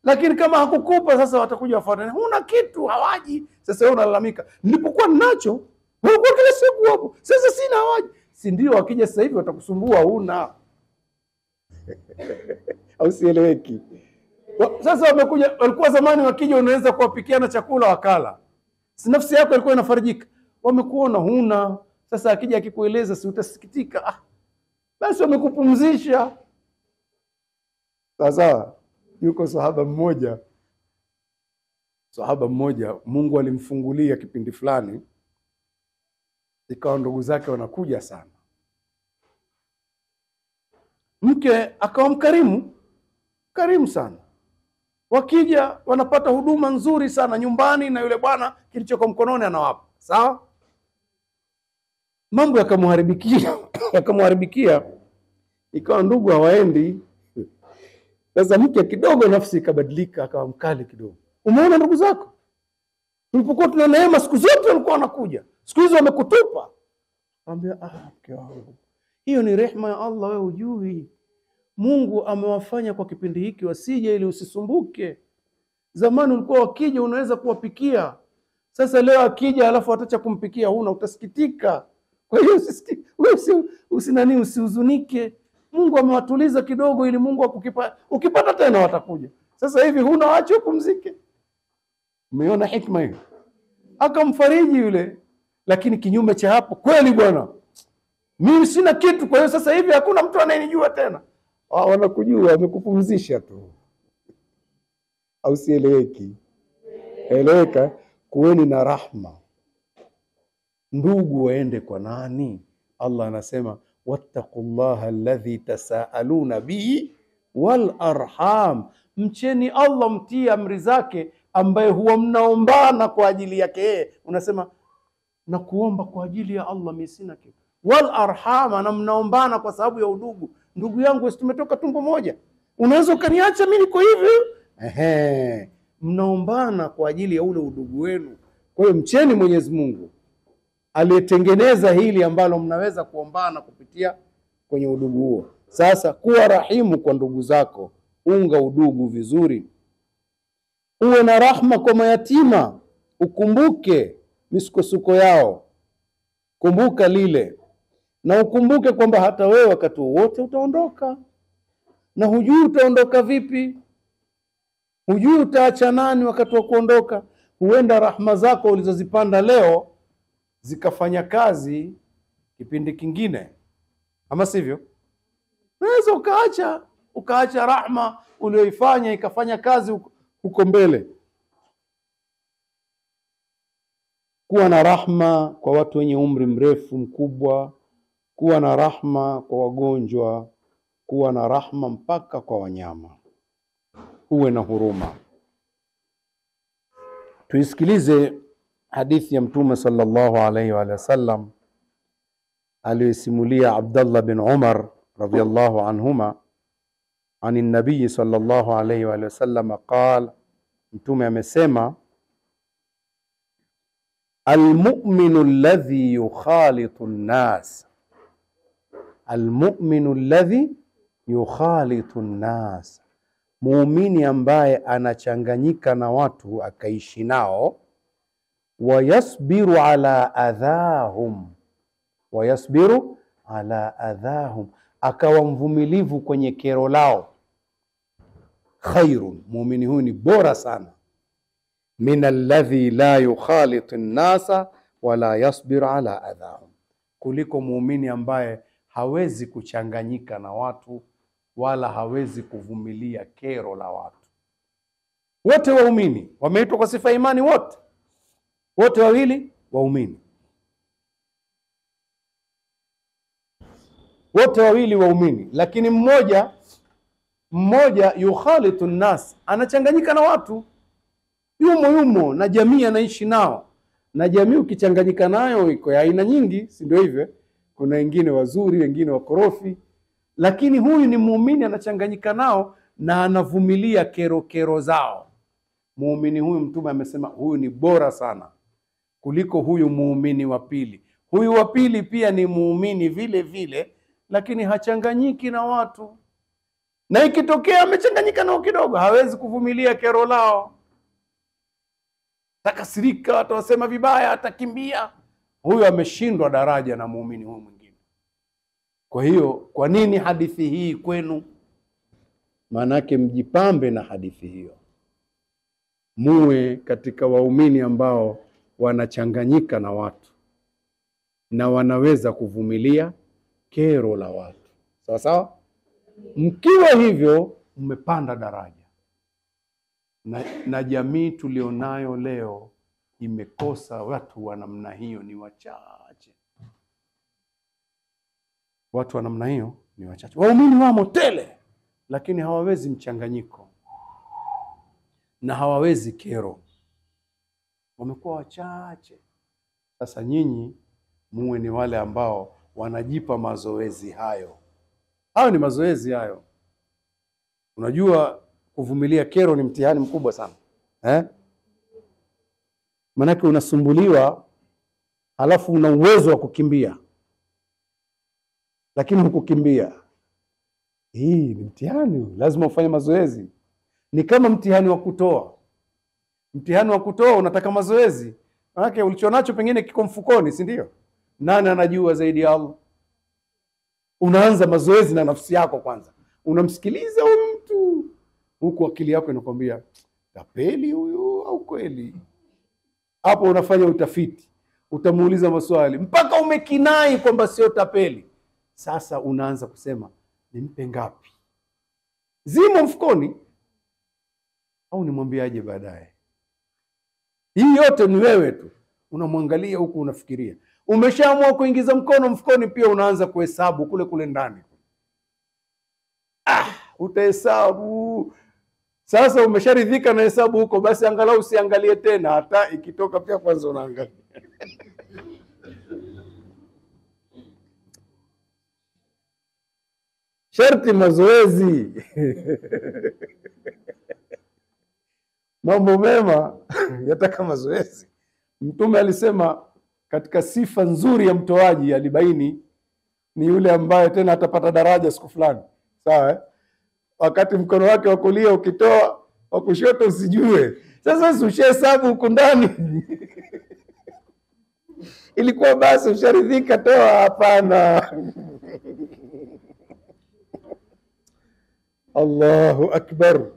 Lakini kama hakukupa, sasa watakuja wafuatane. Huna kitu, hawaji. Sasa wewe unalalamika, nilipokuwa ninacho, wewe kila siku hapo. Sasa sina, hawaji. Si ndio wakija sasa hivi watakusumbua, huna. Au sieleweki? Sasa wamekuja, walikuwa zamani wakija unaweza kuwapikiana chakula wakala. Si nafsi yako ilikuwa inafarijika. Wamekuona huna. Sasa akija akikueleza, si utasikitika. Basi wamekupumzisha. Sasa yuko sahaba mmoja Mungu alimfungulia kipindi fulani, ikawa ndugu zake wanakuja sana. Mke akawa karimu sana. Wakija wanapata huduma nzuri sana nyumbani, na yule bwana kilichoko mkononi anawapa. Sawa? Mambo yakamharibikia, ikawa ndugu hawaendi. Sasa mke kidogo nafsi ikabadilika, akawa mkali kidogo. Umeona ndugu zako? Tulipokuwa tuna neema siku zote walikuwa wanakuja. Siku hizo wamekutupa. Anambia, mke wangu, hiyo ni rehema ya Allah, wewe hujui. Mungu amewafanya kwa kipindi hiki wasije ili usisumbuke. Zamani ulikuwa wakija unaweza kuwapikia. Sasa leo akija alafu atacha kumpikia huna, utasikitika. Kwa hiyo usihuzunike. Mungu amewatuliza kidogo ili Mungu akukipa, ukipata tena watakuja. Sasa hivi huna, waache kupumzike. Umeona hikma hiyo? Akamfariji yule. Lakini kinyume cha hapo, kweli bwana, mimi sina kitu, kwa hiyo sasa hivi hakuna mtu anayenijua tena. Wanakujua, wamekupumzisha tu. Au sieleweki? Eleweka. Kuweni na rahma. Ndugu waende kwa nani? Allah anasema, wattaqullaha alladhi tasaaluna bihi wal arham. Mcheni Allah, mtii amri zake, ambaye huwa mnaombana kwa ajili yake yeye. Unasema, na kuomba kwa ajili ya Allah mimi sina kitu. Wal arham, na mnaombana kwa sababu ya udugu. Ndugu yangu, tumetoka tumbo moja. Unaweza ukaniacha mimi niko hivi. Mnaombana kwa ajili ya ule udugu wenu. Kwa hiyo mcheni Mwenyezi Mungu aliyetengeneza hili ambalo mnaweza kuombana kupitia kwenye udugu huo. Sasa kuwa rahimu kwa ndugu zako, unga udugu vizuri. Uwe na rahma kwa mayatima, ukumbuke misukosuko yao, kumbuka lile, na ukumbuke kwamba hata wewe wakati wote utaondoka, na hujui utaondoka vipi, hujui utaacha nani wakati wa kuondoka. Huenda rahma zako ulizozipanda leo zikafanya kazi kipindi kingine, ama sivyo? Unaweza ukaacha rahma ulioifanya ikafanya kazi huko mbele. Kuwa na rahma kwa watu wenye umri mrefu mkubwa, kuwa na rahma kwa wagonjwa, kuwa na rahma mpaka kwa wanyama. Uwe na huruma. Tuisikilize hadithi ya Mtume sallallahu alayhi wa sallam aliyosimulia Abdullah bin Umar radhiyallahu anhuma عن النبي صلى الله عليه وآله وسلم قال, Mtume amesema, المؤمن الذي يخالط الناس, المؤمن الذي يخالط الناس, muumini ambaye anachanganyika na watu akaishi nao, wayasbiru ala adhahum, wayasbiru ala adhahum, akawa mvumilivu kwenye kero lao. Khairun, muumini huyu ni bora sana, min alladhi la yukhalitu nnasa wala yasbiru ala adhahum, kuliko muumini ambaye hawezi kuchanganyika na watu wala hawezi kuvumilia kero la watu. Wote waumini wameitwa kwa sifa imani, wote wawili waumini, wote wawili waumini, lakini mmoja yukhalitu nnas, anachanganyika na watu, yumo na jamii anaishi nao. Na jamii ukichanganyika nayo iko ya aina nyingi, si ndio hivyo? Kuna wengine wazuri, wengine wakorofi, lakini huyu ni muumini, anachanganyika nao na anavumilia kero zao. Muumini huyu Mtume amesema huyu ni bora sana kuliko huyu muumini wa pili. Huyu wa pili pia ni muumini vile vile, lakini hachanganyiki na watu, na ikitokea amechanganyika nao kidogo hawezi kuvumilia kero lao, takasirika, atawasema vibaya, atakimbia. Huyu ameshindwa daraja na muumini huyu mwingine. Kwa hiyo kwa nini hadithi hii kwenu? Maanake mjipambe na hadithi hiyo, muwe katika waumini ambao wanachanganyika na watu na wanaweza kuvumilia kero la watu. Sawa sawa? Mkiwa hivyo mmepanda daraja. Na jamii tulionayo leo imekosa watu wa namna hiyo, ni wachache. Watu wa namna hiyo ni wachache. Waumini wamo tele, lakini hawawezi mchanganyiko na hawawezi kero, wamekuwa wachache. Sasa nyinyi muwe ni wale ambao wanajipa mazoezi hayo. Hayo ni mazoezi hayo. Unajua kuvumilia kero ni mtihani mkubwa sana. Manake unasumbuliwa, alafu una uwezo wa kukimbia, lakini hukukimbia. Hii ni mtihani, lazima ufanye mazoezi. Ni kama mtihani wa kutoa. Mtihani wa kutoa unataka mazoezi. Manake ulichonacho pengine kiko mfukoni, si ndio? Nani anajua zaidi ya Allah? Unaanza mazoezi na nafsi yako kwanza. Unamsikiliza huyu mtu, huku akili yako inakwambia tapeli huyu au kweli? Hapo unafanya utafiti, utamuuliza maswali mpaka umekinai kwamba sio tapeli. Sasa unaanza kusema nimpe ngapi? Zimo mfukoni au nimwambiaje baadaye? Hii yote ni wewe tu. Unamwangalia huku unafikiria. Umeshaamua kuingiza mkono mfukoni, pia unaanza kuhesabu kule ndani. Utahesabu. Sasa umesharidhika na hesabu huko, basi angalau usiangalie tena, hata ikitoka pia kwanza unaangalia. Sharti mazoezi. Mambo mema yataka mazoezi. Mtume alisema katika sifa nzuri ya mtoaji, alibaini ni yule ambaye tena atapata daraja siku fulani. Sawa? Wakati mkono wake wa kulia ukitoa, wa kushoto usijue. Sasa ushahesabu huko ndani. Ilikuwa basi usharidhika, toa. Hapana. Allahu akbar,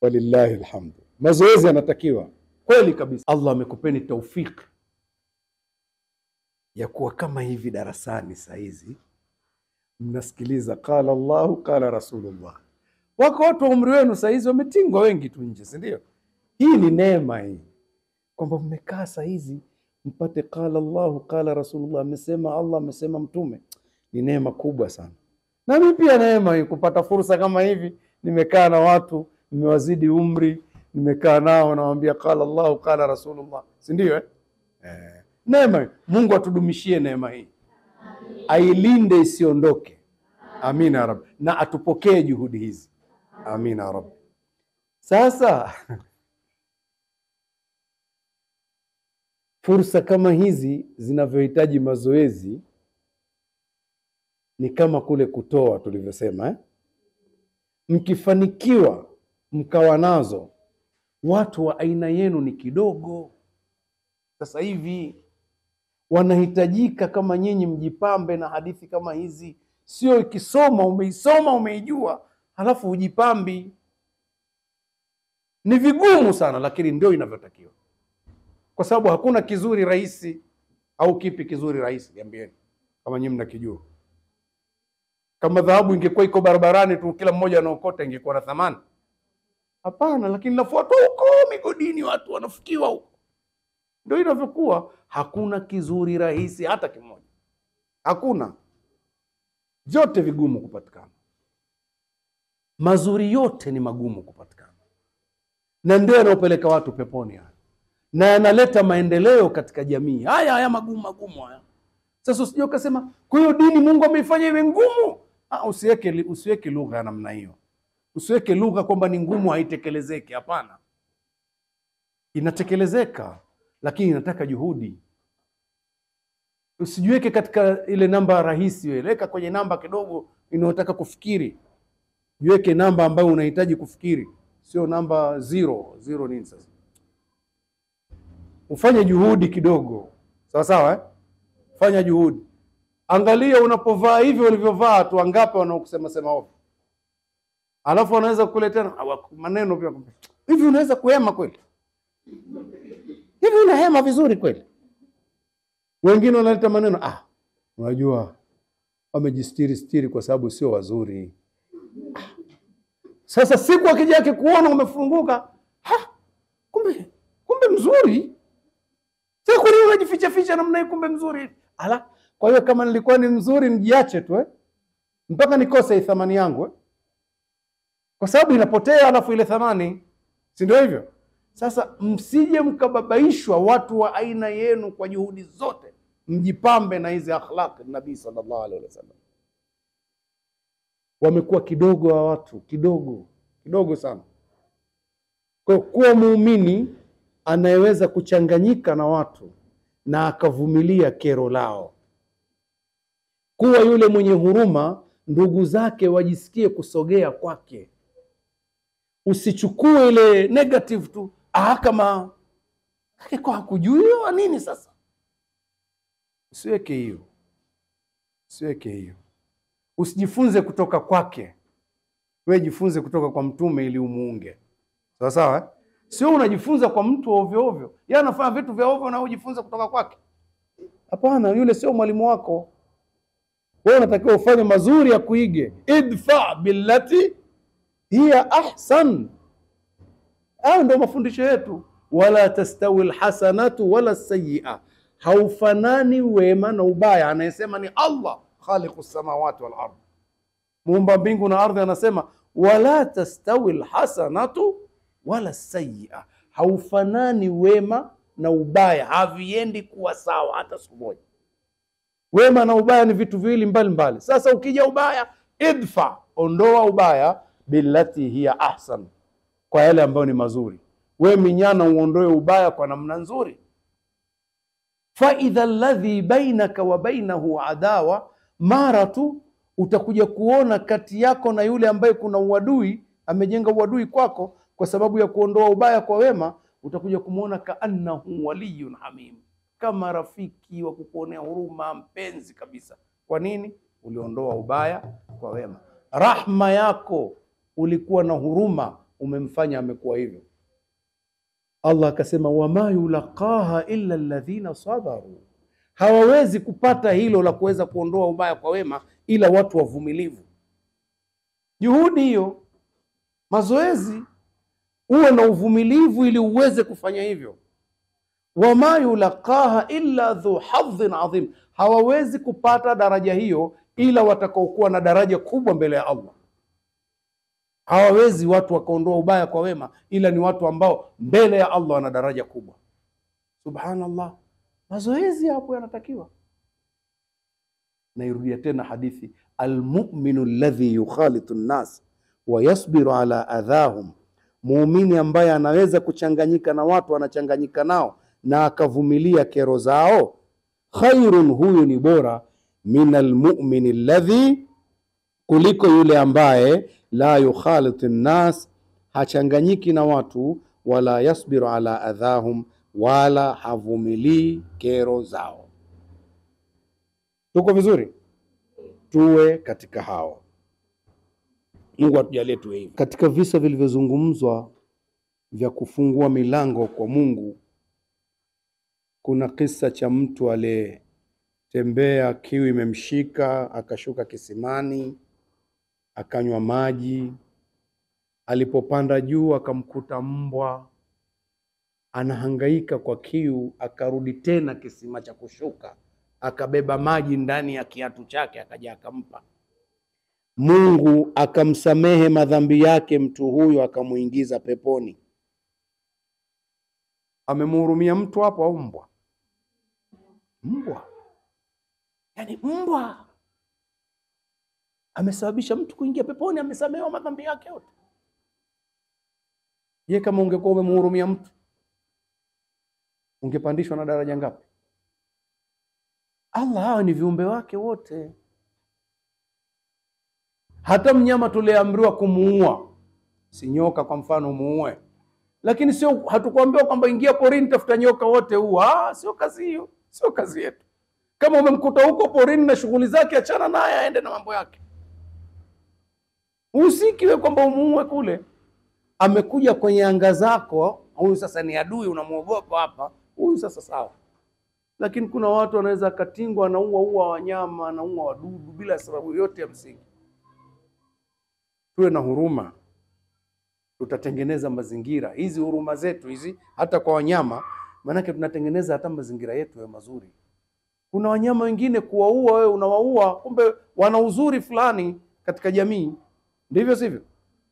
walillahi alhamdu. Mazoezi yanatakiwa kweli kabisa. Allah amekupeni taufiki ya kuwa kama hivi darasani saa hizi mnasikiliza qala Allahu qala Rasulullah. Wako watu wa umri wenu saa hizi wametingwa wengi tu nje, si ndio? Hii ni neema hii, kwamba mmekaa saa hizi mpate qala Allahu qala Rasulullah, amesema Allah, amesema Mtume. Ni neema kubwa sana. Na mimi pia neema hii kupata fursa kama hivi, nimekaa na watu nimewazidi umri, nimekaa nao nawaambia qala Allahu qala Rasulullah, si ndio? Neema hii. Mungu atudumishie neema hii, ailinde isiondoke. Amina ya Rabbi, na atupokee juhudi hizi. Amina ya Rabbi. Sasa fursa kama hizi zinavyohitaji mazoezi ni kama kule kutoa tulivyosema, Mkifanikiwa mkawa nazo, watu wa aina yenu ni kidogo. Sasa hivi wanahitajika kama nyinyi mjipambe na hadithi kama hizi. Sio ikisoma umeisoma umeijua halafu ujipambi. Ni vigumu sana, lakini ndio inavyotakiwa, kwa sababu hakuna kizuri rahisi. Au kipi kizuri rahisi? Niambieni kama nyinyi mnakijua. Kama dhahabu ingekuwa iko barabarani tu kila mmoja anaokota, ingekuwa na thamani? Hapana, lakini nafuata huko migodini, watu wanafikiwa huko. Ndio inavyokuwa. Hakuna kizuri rahisi hata kimoja, hakuna. Vyote vigumu kupatikana. Mazuri yote ni magumu kupatikana, na ndio yanayopeleka watu peponi haya, na yanaleta maendeleo katika jamii. Haya magumu haya. Sasa usije ukasema kwa hiyo dini Mungu ameifanya iwe ngumu. Usiweke lugha ya namna hiyo. Usiweke lugha kwamba ni ngumu haitekelezeki. Hapana, inatekelezeka, lakini inataka juhudi. Usijiweke katika ile namba rahisi wewe. Weka kwenye namba kidogo inayotaka kufikiri. Jiweke namba ambayo unahitaji kufikiri, sio namba zero nini sasa. Ufanye juhudi kidogo. Sawa sawa, Fanya juhudi. Angalia unapovaa hivi ulivyovaa tu, wangapi wanaokusema sema ovyo. Alafu wanaweza kukuletea maneno pia. Hivi unaweza kuhema kweli? Hivi unahema vizuri kweli? Wengine wanaleta maneno, unajua wamejistiri kwa sababu sio wazuri. Sasa siku akija yake kuona umefunguka, kumbe mzuri. Sasa kwa nini unajificha namna hii kumbe mzuri? Kwa hiyo kama nilikuwa ni mzuri nijiache tu mpaka nikose thamani yangu kwa sababu inapotea alafu ile thamani, si ndio hivyo? Sasa msije mkababaishwa watu wa aina yenu kwa juhudi zote. Mjipambe na hizi akhlaq Nabii sallallahu alaihi wasallam. Wamekuwa kidogo wa watu, kidogo sana. Kwa kuwa muumini anayeweza kuchanganyika na watu na akavumilia kero lao. Kuwa yule mwenye huruma, ndugu zake wajisikie kusogea kwake. Usichukue ile negative tu. Kama kwa hakujui nini sasa. Usiweke hiyo. Usijifunze kutoka kwake. Wewe jifunze kutoka kwa Mtume ili umuunge. Sawa sawa? Sio unajifunza kwa mtu ovyo ovyo. Yeye anafanya vitu vya ovyo na ujifunze kutoka kwake. Hapana, yule sio mwalimu wako. Wewe unatakiwa ufanye mazuri ya kuige. Idfa billati hiya ahsan. Ndio mafundisho yetu. Wala tastawi alhasanatu wala sayyi'a. Haufanani wema na ubaya. Anayesema ni Allah, khaliqus samawati wal ardh, muumba mbingu na ardhi. Anasema wala tastawi alhasanatu wala sayyi'a. Haufanani wema na ubaya, haviendi kuwa sawa hata siku moja. Wema na ubaya ni vitu viwili mbalimbali. Sasa ukija ubaya, idfa, ondoa ubaya, billati hiya ahsan, kwa yale ambayo ni mazuri. We minyana uondoe ubaya kwa namna nzuri. Fa idha alladhi bainaka wa bainahu adawa, mara tu utakuja kuona kati yako na yule ambaye kuna uadui, amejenga uadui kwako kwa sababu ya kuondoa ubaya kwa wema, utakuja kumuona kaannahu waliyun hamim, kama rafiki wa kukuonea huruma, mpenzi kabisa. Kwa nini? Uliondoa ubaya kwa wema. Rahma yako, ulikuwa na huruma, umemfanya amekuwa hivyo. Allah akasema wama yulaqaha illa alladhina sabaru, hawawezi kupata hilo la kuweza kuondoa ubaya kwa wema ila watu wavumilivu. Juhudi hiyo, mazoezi, uwe na uvumilivu ili uweze kufanya hivyo. Wama yulaqaha illa dhu hadhin adhim, hawawezi kupata daraja hiyo ila watakaokuwa na daraja kubwa mbele ya Allah. Hawawezi watu wakaondoa ubaya kwa wema ila ni watu ambao mbele ya Allah wana daraja kubwa. Subhanallah, mazoezi hapo yanatakiwa. Nairudia tena hadithi, almu'minu alladhi yukhalitu an-nas wa yasbiru ala adhahum, muumini ambaye anaweza kuchanganyika na watu, anachanganyika nao na akavumilia kero zao, khairun, huyu ni bora, min almu'min alladhi, kuliko yule ambaye la yukhalitu an-nas, hachanganyiki na watu, wala yasbiru ala adhahum, wala havumilii kero zao. Tuko vizuri? Tuwe katika hao. Mungu atujalie tuwe hivi. Katika visa vilivyozungumzwa vya kufungua milango kwa Mungu, kuna kisa cha mtu aliyetembea, kiu imemshika, akashuka kisimani, akanywa maji. Alipopanda juu akamkuta mbwa anahangaika kwa kiu, akarudi tena kisima cha kushuka, akabeba maji ndani ya kiatu chake, akaja akampa. Mungu akamsamehe madhambi yake mtu huyo, akamuingiza peponi. Amemhurumia mtu hapo au mbwa? Mbwa. Yani mbwa amesababisha mtu kuingia peponi, amesamehewa madhambi yake yote. Je, kama ungekuwa umemhurumia mtu, ungepandishwa na daraja ngapi? Allah, hawa ni viumbe wake wote. Hata mnyama tuliamriwa kumuua, si nyoka kwa mfano muue, lakini sio, hatukuambiwa kwamba ingia porini tafuta nyoka wote uwa. Sio kazi hiyo, sio kazi yetu. Kama umemkuta huko porini na shughuli zake, achana naye, aende na mambo yake. Usikiwe kwamba umuue kule. Amekuja kwenye anga zako, huyu sasa ni adui, unamuogopa hapa, huyu sasa sawa. Lakini kuna watu wanaweza katingwa, anaua wanyama, anaua wadudu bila sababu yote ya msingi. Tuwe na huruma, tutatengeneza mazingira. Hizi huruma zetu hizi hata kwa wanyama, maanake tunatengeneza hata mazingira yetu ya mazuri. Kuna wanyama wengine kuwaua, wewe unawaua, kumbe wana uzuri fulani katika jamii. Ndivyo sivyo?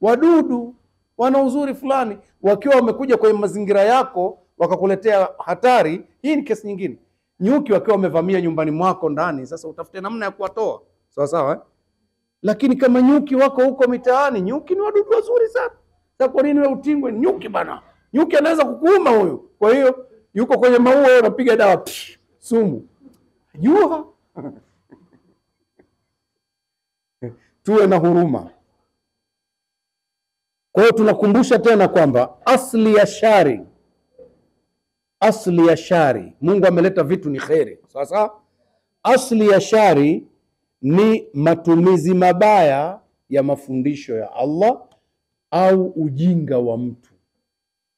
Wadudu wana uzuri fulani, wakiwa wamekuja kwenye mazingira yako wakakuletea hatari. Hii ni kesi nyingine. Nyuki wakiwa wamevamia nyumbani mwako ndani, sasa utafute namna ya kuwatoa. Sawa sawa eh? Lakini kama nyuki wako huko mitaani, nyuki ni wadudu wazuri sana. Sasa kwa nini wewe utingwe nyuki bana? Nyuki anaweza kukuuma huyo. Kwa hiyo yuko kwenye maua, wewe unapiga dawa sumu. Jua. Tuwe na huruma. Kwa hiyo tunakumbusha tena kwamba asli ya shari, Mungu ameleta vitu ni kheri. Sasa asli ya shari ni matumizi mabaya ya mafundisho ya Allah au ujinga wa mtu,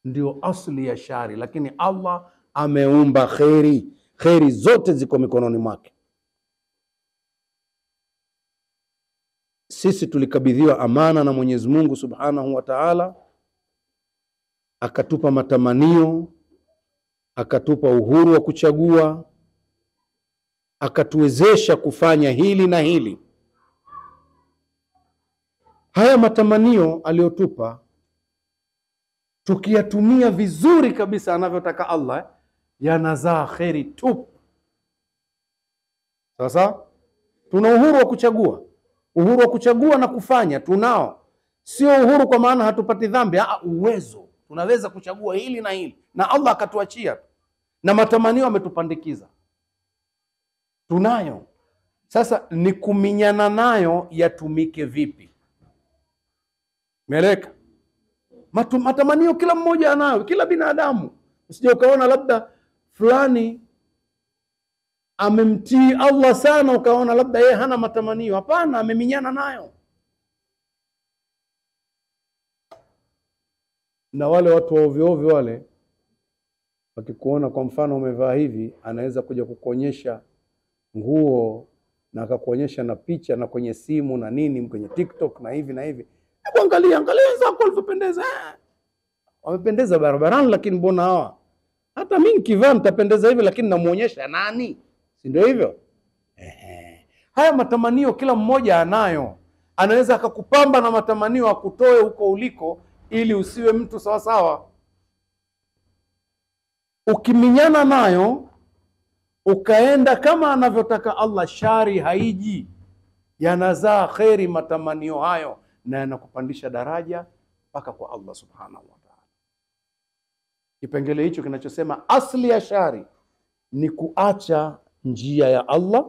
ndio asli ya shari. Lakini Allah ameumba kheri, kheri zote ziko mikononi mwake. Sisi tulikabidhiwa amana na Mwenyezi Mungu Subhanahu wa Ta'ala, akatupa matamanio, akatupa uhuru wa kuchagua, akatuwezesha kufanya hili na hili. Haya matamanio aliyotupa, tukiyatumia vizuri kabisa anavyotaka Allah, yanazaa kheri tupu. Sasa tuna uhuru wa kuchagua, uhuru wa kuchagua na kufanya tunao. Sio uhuru kwa maana hatupati dhambi, uwezo. Tunaweza kuchagua hili na hili, na Allah akatuachia, na matamanio ametupandikiza, tunayo. Sasa ni kuminyana nayo yatumike vipi? Meleka matamanio kila mmoja anayo, kila binadamu. Usije ukaona labda fulani amemtii Allah sana ukaona labda yeye hana matamanio. Hapana, ameminyana nayo. Na wale watu wa ovyo ovyo wale, wakikuona kwa mfano umevaa hivi, anaweza kuja kukuonyesha nguo na akakuonyesha na picha na kwenye simu na nini kwenye TikTok na hivi na hivi. Angalia wenzako walivyopendeza. Wamependeza barabarani, lakini mbona hawa? Hata mimi nikivaa nitapendeza hivi, lakini namuonyesha nani? Si ndio hivyo? Haya matamanio kila mmoja anayo. Anaweza akakupamba na matamanio akutoe huko uliko ili usiwe mtu sawa sawa. Ukiminyana nayo ukaenda kama anavyotaka Allah, shari haiji, yanazaa kheri matamanio hayo, na yanakupandisha daraja mpaka kwa Allah subhanahu wa ta'ala. Kipengele hicho kinachosema asli ya shari ni kuacha njia ya Allah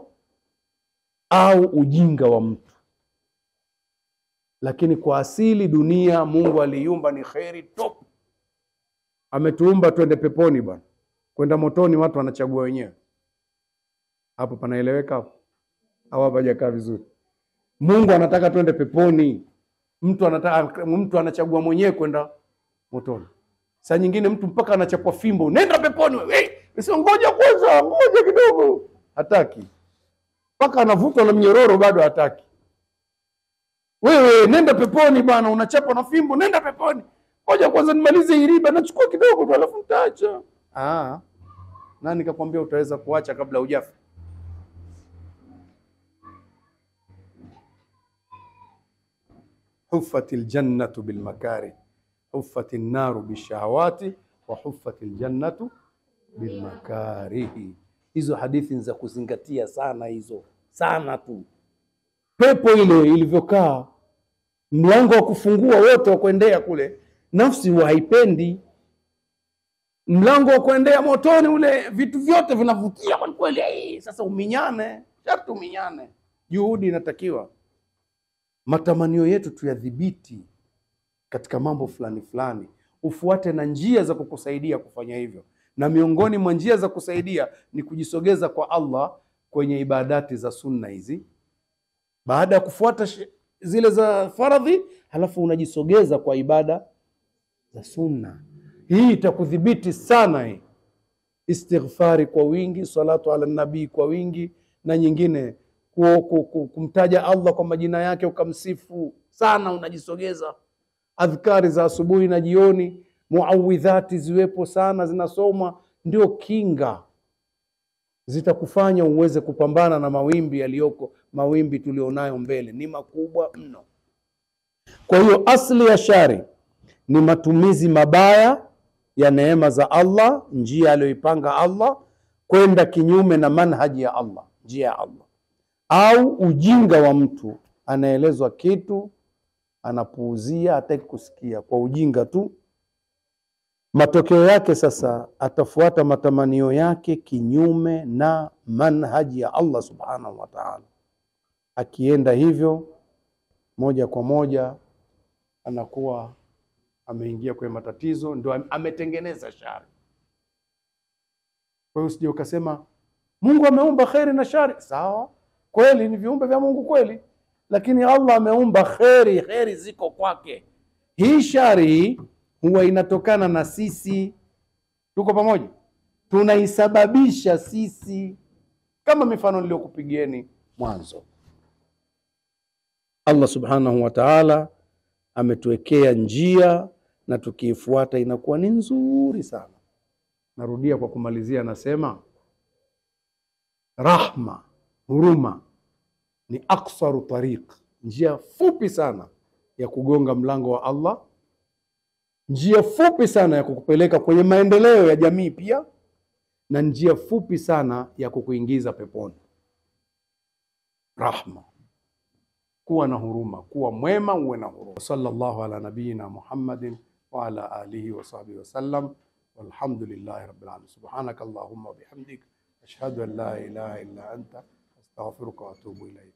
au ujinga wa mtu. Lakini kwa asili dunia Mungu aliumba ni kheri top. Ametuumba twende peponi bwana. Kwenda motoni watu wanachagua wenyewe. Hapo panaeleweka hapo? Au hapajakaa vizuri? Mungu anataka twende peponi. Mtu anachagua mwenyewe kwenda motoni. Saa nyingine mtu mpaka anachapwa fimbo, nenda peponi wewe. Sio, ngoja kwanza, ngoja kidogo. Hataki. Mpaka anavutwa na mnyororo bado hataki. Wewe nenda peponi bwana, unachapwa na fimbo, nenda peponi. Ngoja kwanza nimalize hii riba, nachukua kidogo tu alafu nitaacha. Nani kakwambia utaweza kuacha kabla hujafa? Huffatil jannatu bil makari, huffatin naru bishahawati, wa huffatil jannatu bil makarihi. Hizo hadithi za kuzingatia sana hizo, sana tu. Pepo ile ilivyokaa, mlango wa kufungua wote wa kuendea kule, nafsi huwa haipendi. Mlango wa kuendea motoni ule, vitu vyote vinavutia kwa kweli. Sasa uminyane, sharti uminyane. Juhudi inatakiwa. Matamanio yetu tuyadhibiti katika mambo fulani fulani. Ufuate na njia za kukusaidia kufanya hivyo. Na miongoni mwa njia za kusaidia ni kujisogeza kwa Allah kwenye ibadati za sunna hizi. Baada ya kufuata zile za faradhi, halafu unajisogeza kwa ibada za sunna. Hii itakudhibiti sana hii. Istighfari kwa wingi, salatu ala nabii kwa wingi, na nyingine kumtaja Allah kwa majina yake ukamsifu sana, unajisogeza. Adhkari za asubuhi na jioni, muawidhati ziwepo sana zinasoma, ndio kinga. Zitakufanya uweze kupambana na mawimbi yaliyoko, mawimbi tulionayo mbele ni makubwa mno. Kwa hiyo asli ya shari ni matumizi mabaya ya neema za Allah, njia aliyoipanga Allah, kwenda kinyume na manhaji ya Allah, njia ya Allah. Au ujinga wa mtu, anaelezwa kitu anapuuzia, hataki kusikia kwa ujinga tu. Matokeo yake sasa atafuata matamanio yake kinyume na manhaji ya Allah subhanahu wa ta'ala. Akienda hivyo moja kwa moja anakuwa ameingia kwenye matatizo, ndio ametengeneza shari. Kwa hiyo usije ukasema Mungu ameumba kheri na shari. Sawa, kweli ni viumbe vya Mungu kweli, lakini Allah ameumba kheri, kheri ziko kwake. Hii shari huwa inatokana na sisi. Tuko pamoja? Tunaisababisha sisi, kama mifano niliyokupigieni mwanzo. Allah subhanahu wa ta'ala ametuwekea njia na tukiifuata inakuwa ni nzuri sana. Narudia kwa kumalizia, nasema rahma, huruma ni aksaru tariq, njia fupi sana ya kugonga mlango wa Allah, njia fupi sana ya kukupeleka kwenye maendeleo ya jamii pia, na njia fupi sana ya kukuingiza peponi. rahma, kuwa na huruma, kuwa mwema, uwe na huruma. Sallallahu ala nabiyina Muhammadin wa ala alihi wa sahbihi wa sallam, walhamdulillahi rabbil alamin. Subhanaka Allahumma wa bihamdik, ashhadu an la ilaha illa anta, astaghfiruka wa atubu ilaik.